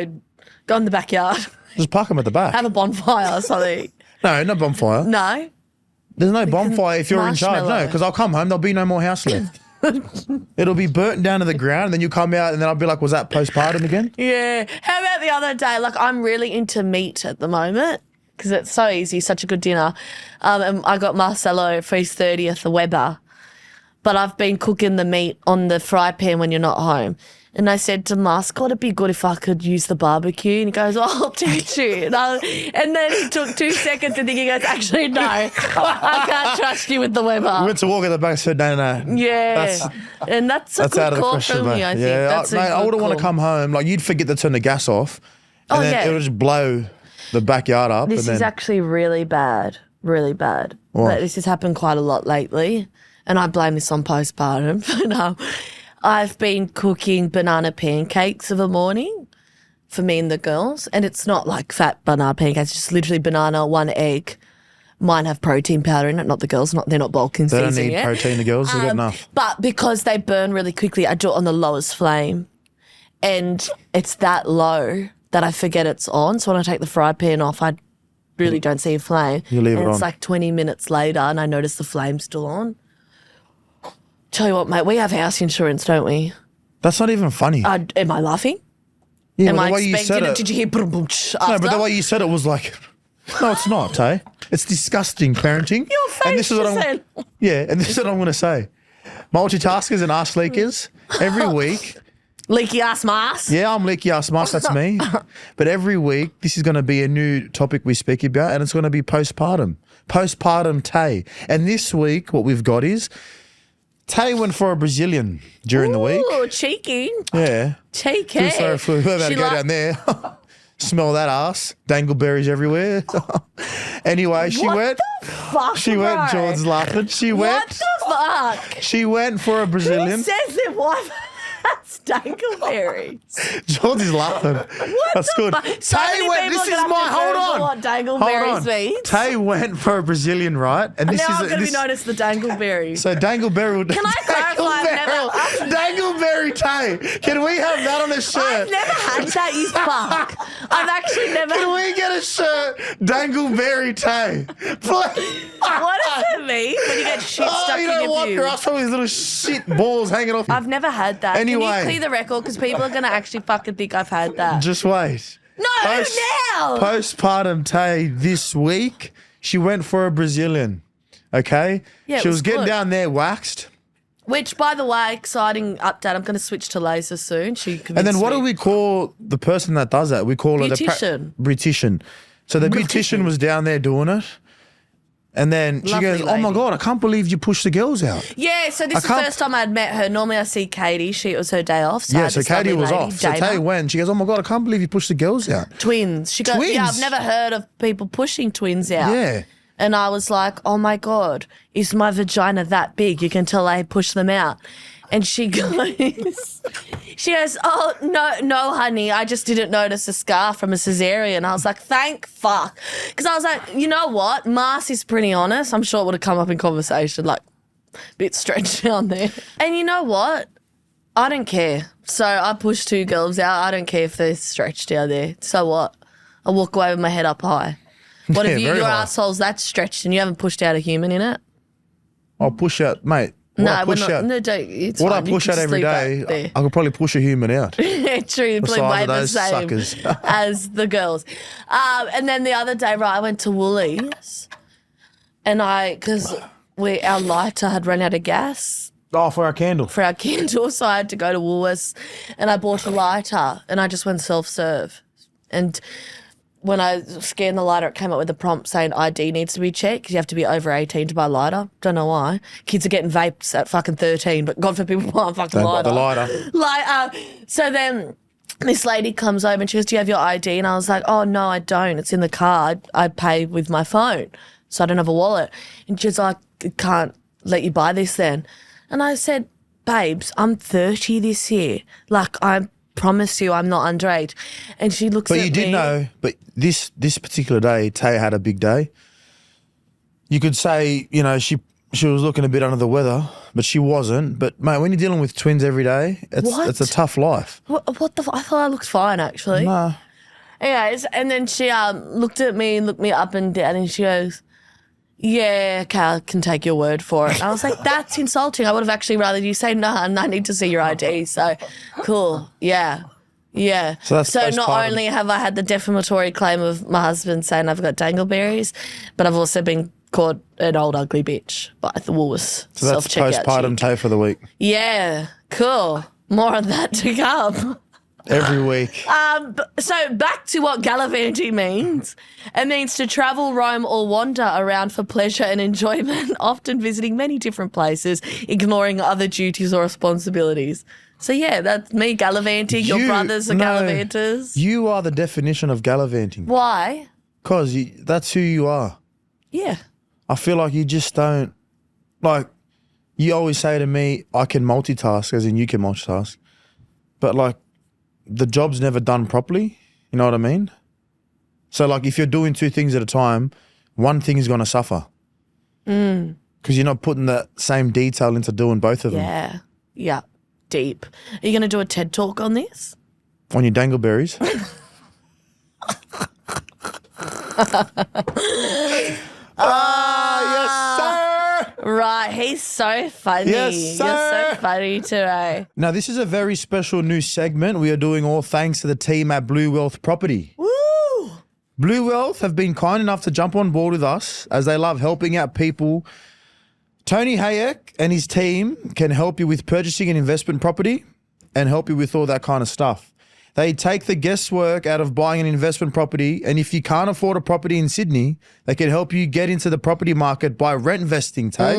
in the backyard, Just park them at the back. have a bonfire or something. No, no bonfire. No? There's no bonfire if you're in charge. No, marshmallow. because I'll come home, there'll be no more house left. It'll be burnt down to the ground, and then you come out, and then I'll be like, was that postpartum again? Yeah. How about the other day? Like, I'm really into meat at the moment because it's so easy, such a good dinner. And I got Marcelo for his 30th, the Weber. But I've been cooking the meat on the fry pan when you're not home. And I said to Musk, it'd be good if I could use the barbecue. And he goes, I'll teach you. And then he took 2 seconds and then he goes, actually, no, I can't trust you with the We Weber. went to walk at the back and said, no. Yeah. And that's a good out of the call question, for me, mate. I think. Yeah, That's mate, I wouldn't want to come home. Like, you'd forget to turn the gas off, and Oh, then yeah. it would just blow the backyard up. This and is then, actually really bad, really bad. What? But this has happened quite a lot lately, and I blame this on postpartum. But I've been cooking banana pancakes of a morning for me and the girls, and it's not like fat banana pancakes, it's just literally banana, 1 egg. Mine have protein powder in it, not the girls. They're not bulk in they don't season need yet. protein, the girls. They've got enough. But because they burn really quickly, I do it on the lowest flame. And it's that low that I forget it's on. So when I take the fry pan off, I really don't see a flame. You leave and it it's on. like 20 minutes later and I notice the flame's still on. Tell you what, mate, we have house insurance, don't we? That's not even funny. Am I laughing? yeah, Am but I the way you expecting said it? Did you hear boom, boom, No, after? but the way you said it was like, no, it's not, Tay. It's disgusting parenting. Your face and this is what just I'm, said. yeah, and this is what I'm going to say. Multitaskers and ass leakers, every week. Leaky ass mask. Yeah, I'm leaky ass mask, that's me. But every week, this is going to be a new topic we speak about, and it's going to be postpartum. Postpartum Tay. And this week, what we've got is Tay went for a Brazilian during the week. Ooh, cheeky. Yeah. Cheeky. Feel sorry for whoever had to She go li- down there. Smell that ass. Dangleberries everywhere. Anyway, she What went. the fuck, She went. bro? George's laughing. She What went. the fuck? She went for a Who Brazilian. says their wife has dangleberries? George is laughing. That's good. So many went. people This are is gonna my. have to Hold Google on. what Hold dangleberries on. means. Tay went for a Brazilian, right? And this Now is I'm going to this, be known as the dangleberry. So Dangleberry. Can I clarify? Dangleberry Tay. Can we have that on a shirt? I've never had that, you fuck. I've actually never. Can we get a shirt? Dangleberry Tay. Please. What does it mean when you get shit stuck you in don't your walk pubes? across all these little shit balls hanging off. I've never had that. Can Anyway. you clear the record? Because people are going to actually fucking think I've had that. Just wait. No, now! Postpartum Tay this week, she went for a Brazilian. Okay? Yeah, it she was was getting good. down there waxed. Which, by the way, exciting update. I'm going to switch to laser soon. She And then convinced what me. do we call the person that does that? We call it Beautician. Beautician. So the beautician was down there doing it. And then she Lovely goes, oh my lady. God, I can't believe you pushed the girls out. Yeah, so this is the can't- first time I'd met her. Normally I see Katie. It was her day off. So I Yeah, had so this Katie lovely was lady, off. So Dana. Tay went. She goes, oh my God, I can't believe you pushed the girls out. Twins. She goes, yeah, I've Twins? never heard of people pushing twins out. Yeah. And I was like, oh my God, is my vagina that big? You can tell I push them out. And she goes, oh, no, honey, I just didn't notice a scar from a cesarean. I was like, thank fuck. Because I was like, you know what? Mars is pretty honest. I'm sure it would have come up in conversation, like, a bit stretched down there. And you know what? I don't care. So I pushed 2 girls out. I don't care if they're stretched down there. So what? I walk away with my head up high. What if Yeah, very your high. asshole's that stretched and you haven't pushed out a human in it? I'll push out, mate. What I we're push not. out, No, don't. It's what I fine. You push can out every sleep day, out there. I could probably push a human out. Yeah, true. You probably size weigh of the those same suckers. as the girls. And then the other day, right, I went to Woolies, and because our lighter had run out of gas Oh, for our candle. for our candle, so I had to go to Woolworths, and I bought a lighter, and I just went self-serve, and when I scanned the lighter, it came up with a prompt saying ID needs to be checked because you have to be over 18 to buy lighter. Don't know why. Kids are getting vapes at fucking 13, but God forbid people buy a fucking Don't buy lighter. the lighter. So then this lady comes over and she goes, do you have your ID? And I was like, oh, no, I don't. It's in the car. I pay with my phone, so I don't have a wallet. And she's like, I can't let you buy this then. And I said, babes, I'm 30 this year. Like, I promise you I'm not underage. And she looks at But me. you did know, but this particular day, Tay had a big day. You could say, you know, she was looking a bit under the weather, but she wasn't. But, mate, when you're dealing with twins every day, What? it's a tough life. What the I thought I looked fine, actually. Nah. Anyways, and then she looked at me and looked me up and down and she goes, yeah, okay, I can take your word for it. And I was like, that's insulting. I would have actually rather you say, no, and I need to see your ID. So, cool, yeah. Yeah. So that's not postpartum. only have I had the defamatory claim of my husband saying I've got dangleberries, but I've also been called an old ugly bitch by the Woolworths So that's self-checkout postpartum chick. Tay for the week. Yeah, cool. More on that to come. Every week. So back to what gallivanting means. It means to travel, roam, or wander around for pleasure and enjoyment, often visiting many different places, ignoring other duties or responsibilities. So yeah, that's me gallivanting. Your brothers are no, gallivanters. You are the definition of gallivanting. Why? Because that's who you are. Yeah. I feel like you just don't, like, you always say to me, I can multitask, as in you can multitask. But, like, the job's never done properly. You know what I mean? So, like, if you're doing 2 things at a time, one thing is going to suffer. Because you're not putting that same detail into doing both of them. Yeah. Yeah. Deep. Are you going to do a TED Talk on this? On your dangleberries. Yes, sir. Right. He's so funny. Yes, You're sir. so funny today. Now, this is a very special new segment we are doing all thanks to the team at Blue Wealth Property. Woo! Blue Wealth have been kind enough to jump on board with us as they love helping out people. Tony Hayek and his team can help you with purchasing an investment property and help you with all that kind of stuff. They take the guesswork out of buying an investment property, and if you can't afford a property in Sydney, they can help you get into the property market by rent vesting, Tay.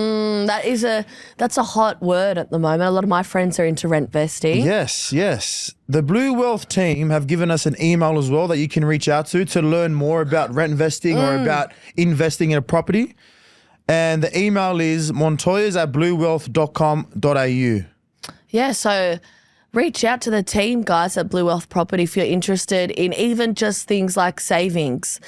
That's a hot word at the moment. A lot of my friends are into rent vesting. Yes, yes. The Blue Wealth team have given us an email as well that you can reach out to learn more about rent vesting or about investing in a property. And the email is montoyas@bluewealth.com.au. Yeah, so reach out to the team, guys, at Blue Wealth Property if you're interested in even just things like savings,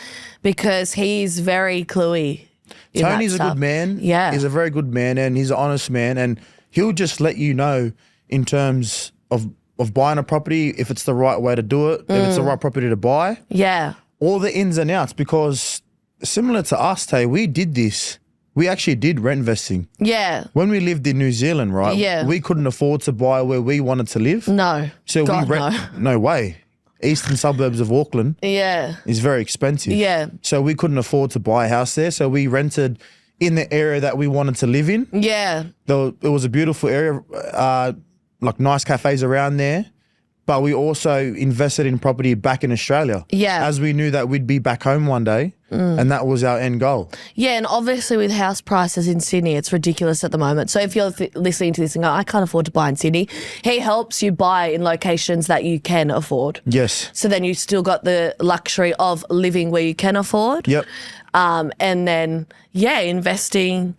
because he's very cluey. in that Tony's a stuff. good man. Yeah. He's a very good man and he's an honest man. And he'll just let you know in terms of buying a property, if it's the right way to do it, if it's the right property to buy, Yeah. all the ins and outs. Because similar to us, Tay, we did this. We actually did rent investing. Yeah. When we lived in New Zealand, right? Yeah. We couldn't afford to buy where we wanted to live. No. So God, we no way. Eastern suburbs of Auckland Yeah. is very expensive. Yeah. So we couldn't afford to buy a house there. So we rented in the area that we wanted to live in. Yeah. It was a beautiful area, like nice cafes around there. But we also invested in property back in Australia. Yeah. As we knew that we'd be back home one day, and that was our end goal. Yeah, and obviously with house prices in Sydney, it's ridiculous at the moment. So if you're listening to this and go, I can't afford to buy in Sydney, he helps you buy in locations that you can afford. Yes. So then you still got the luxury of living where you can afford. Yep. And then, investing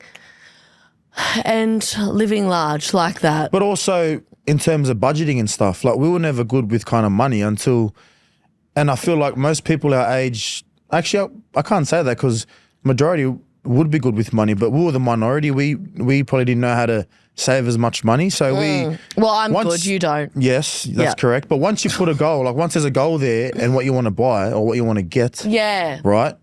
and living large like that. But also in terms of budgeting and stuff, like we were never good with kind of money until, and I feel like most people our age, actually I can't say that because majority would be good with money, but we were the minority. We probably didn't know how to save as much money. So Well, I'm good, you don't. Yes, that's correct. But once you put a goal, like once there's a goal there and what you want to buy or what you want to get, right,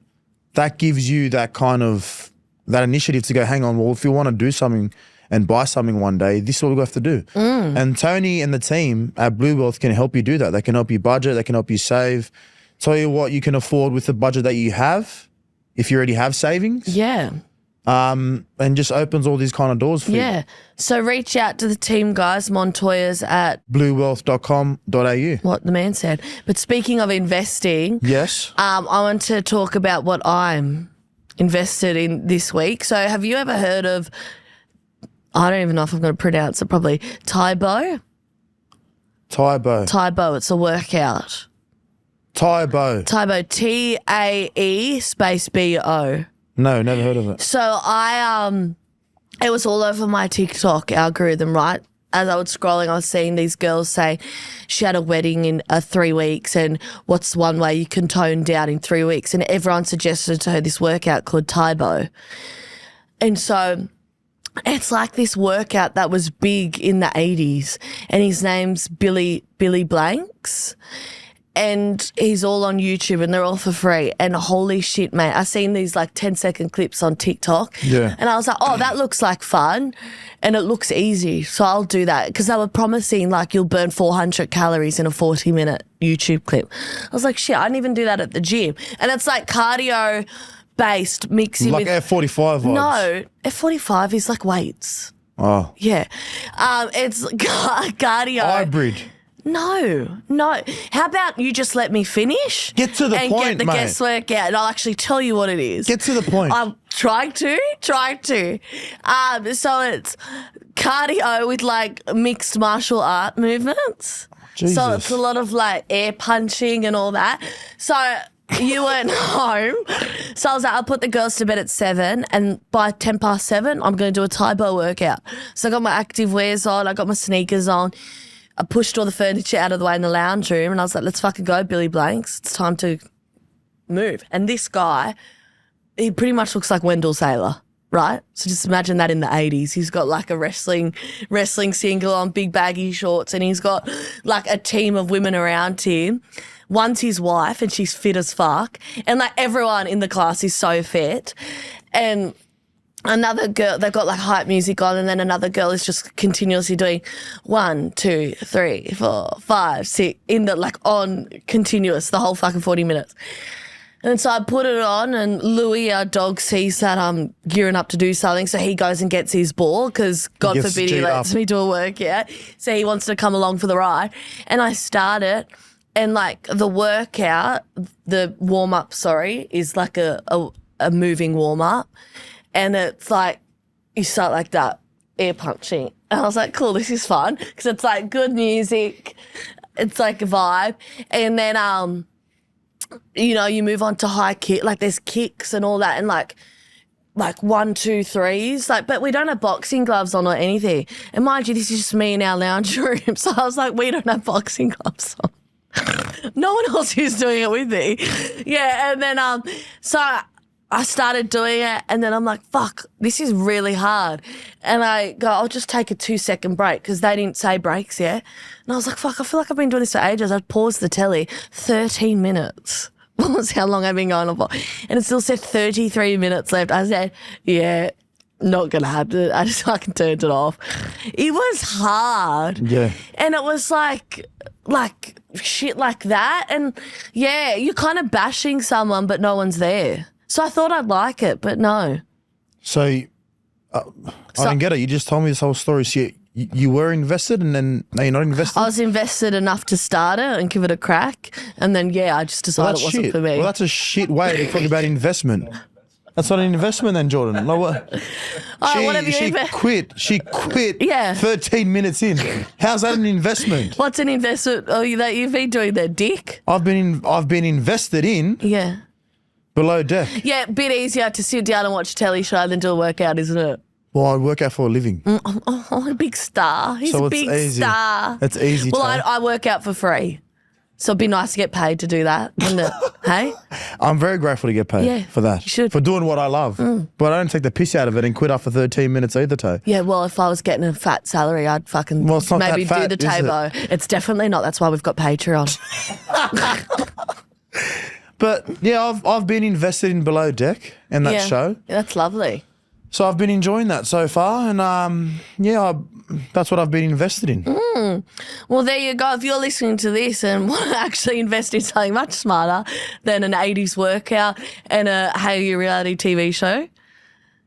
that gives you that kind of, that initiative to go, hang on, well, if you want to do something and buy something one day, this is what we have to do. And Tony and the team at Blue Wealth can help you do that. They can help you budget. They can help you save. Tell you what you can afford with the budget that you have, if you already have savings. Yeah. And just opens all these kind of doors for you. Yeah. So reach out to the team, guys, Montoyas at bluewealth.com.au. what the man said. But speaking of investing, Yes. I want to talk about what I'm invested in this week. So have you ever heard of, I don't even know if I'm going to pronounce it properly, Taibo? Taibo, it's a workout. Taibo. Taibo, T-A-E space B-O. No, never heard of it. So it was all over my TikTok algorithm, right? As I was scrolling, I was seeing these girls say she had a wedding in 3 weeks and what's one way you can tone down in 3 weeks? And everyone suggested to her this workout called Taibo. And so it's like this workout that was big in the 80s and his name's Billy Blanks. And he's all on YouTube and they're all for free. And holy shit, mate, I seen these like 10-second clips on TikTok. Yeah. And I was like, oh, that looks like fun and it looks easy. So I'll do that because they were promising like you'll burn 400 calories in a 40-minute YouTube clip. I was like, shit, I didn't even do that at the gym. And it's like cardio based mixing Like with F45 vibes. No, F45 is like weights. Oh. Yeah. It's cardio. Hybrid. No. How about you just let me finish? Get to the and point, get the mate. guesswork out, and I'll actually tell you what it is. Get to the point. I'm trying to. So it's cardio with like mixed martial art movements. Jesus. So it's a lot of like air punching and all that. So you went home. So I was like, I'll put the girls to bed at 7 and by 7:10, I'm going to do a Taibo workout. So I got my active wears on. I got my sneakers on. I pushed all the furniture out of the way in the lounge room and I was like, let's fucking go, Billy Blanks. It's time to move. And this guy, he pretty much looks like Wendell Saylor, right? So just imagine that in the 80s. He's got like a wrestling single on, big baggy shorts, and he's got like a team of women around him. One's his wife and she's fit as fuck. And like everyone in the class is so fit. And another girl, they've got like hype music on, and then another girl is just continuously doing 1, 2, 3, 4, 5, 6 in the like on continuous the whole fucking 40 minutes. And so I put it on, and Louis, our dog, sees that I'm gearing up to do something, so he goes and gets his ball because God Gets forbid he G'd lets up. me do a workout. So he wants to come along for the ride, and I start it. And like the workout, the warm up, is like a moving warm up. And it's like, you start like that, air punching. And I was like, cool, this is fun. Because it's like good music. It's like a vibe. And then, you move on to high kick. Like there's kicks and all that. And like 1, 2, 3s. Like, but we don't have boxing gloves on or anything. And mind you, this is just me in our lounge room. So I was like, we don't have boxing gloves on. No one else is doing it with me. Yeah. And then, so I started doing it and then I'm like, fuck, this is really hard. And I go, I'll just take a 2-second break because they didn't say breaks yet. And I was like, fuck, I feel like I've been doing this for ages. I paused the telly, 13 minutes was how long I've been going on for. And it still said 33 minutes left. I said, yeah, not going to happen. I just fucking turned it off. It was hard. Yeah. And it was like shit like that. And yeah, you're kind of bashing someone, but no one's there. So I thought I'd like it, but no. So I didn't get it. You just told me this whole story. So you were invested and then now you're not invested? I was invested enough to start it and give it a crack. And then, I just decided it wasn't shit. for me. Well, that's a shit way to talk about investment. That's not an investment then, Jordan. Like what? whatever you quit. She quit Yeah. 13 minutes in. How's that an investment? What's an investment that you've been doing there, dick? I've been invested in Yeah. Below Deck. Yeah, a bit easier to sit down and watch a telly show than do a workout, isn't it? Well, I work out for a living. Oh, a big star. He's So a it's big easy. star. It's easy, Well, Tay. I work out for free. So it'd be nice to get paid to do that, wouldn't it? Hey? I'm very grateful to get paid Yeah, for that. you should. For doing what I love. But I don't take the piss out of it and quit after 13 minutes either, Tay. Yeah, well, if I was getting a fat salary, I'd fucking Well, it's not maybe that fat, do the is it? Taibo. It's definitely not. That's why we've got Patreon. But yeah, I've been invested in Below Deck and that show. That's lovely. So I've been enjoying that so far, and that's what I've been invested in. Well, there you go. If you're listening to this and want to actually invest in something much smarter than an 80s workout and a Hey reality TV show,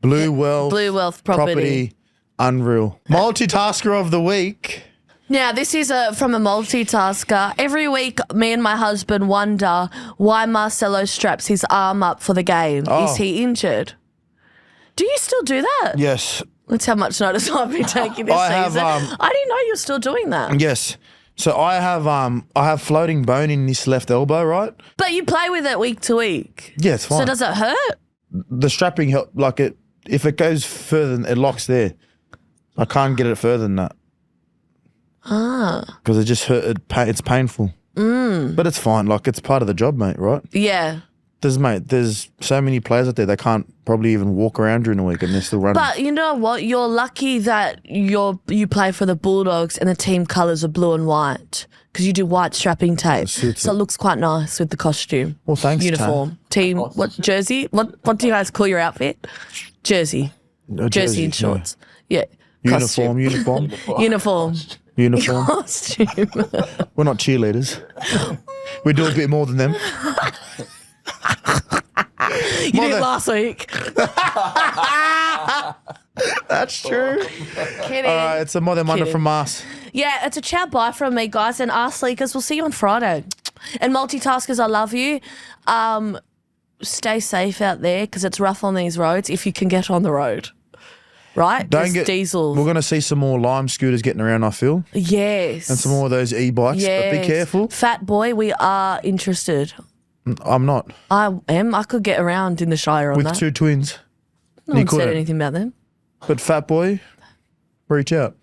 Blue Wealth Property. Unreal. Multitasker of the week. Now, this is from a multitasker. Every week, me and my husband wonder why Marcelo straps his arm up for the game. Oh. Is he injured? Do you still do that? Yes. That's how much notice I've been taking this I have, season. I didn't know you were still doing that. Yes. So I have floating bone in this left elbow, right? But you play with it week to week. Yeah, it's fine. So does it hurt? The strapping help, like it. If it goes further, it locks there. I can't get it further than that. Because it just hurt. It's painful. But it's fine. Like it's part of the job, mate. Right? Yeah. There's so many players out there they can't probably even walk around during the week and they're still running. But you know what? You're lucky that you play for the Bulldogs and the team colours are blue and white because you do white strapping tape. So it looks quite nice with the costume. Well, thanks, Uniform. Team, what, jersey? What do you guys call your outfit? Jersey. No, Jersey and shorts. Yeah. Uniform. Uniform. Uniform. Costume. We're not cheerleaders. We do a bit more than them. You did last week. That's true. Kidding. All right, it's a Mother Monday Kidding. from Mars. Yeah, it's a ciao bye from me, guys. And Arse Leakers, we'll see you on Friday. And multitaskers, I love you. Stay safe out there because it's rough on these roads if you can get on the road. Right? Don't There's get diesel. We're going to see some more Lime scooters getting around, I feel. Yes. And some more of those e-bikes. Yes. But be careful. Fat boy, we are interested. I'm not. I am. I could get around in the Shire on With that. two twins. No one said couldn't. anything about them. But Fat Boy, reach out.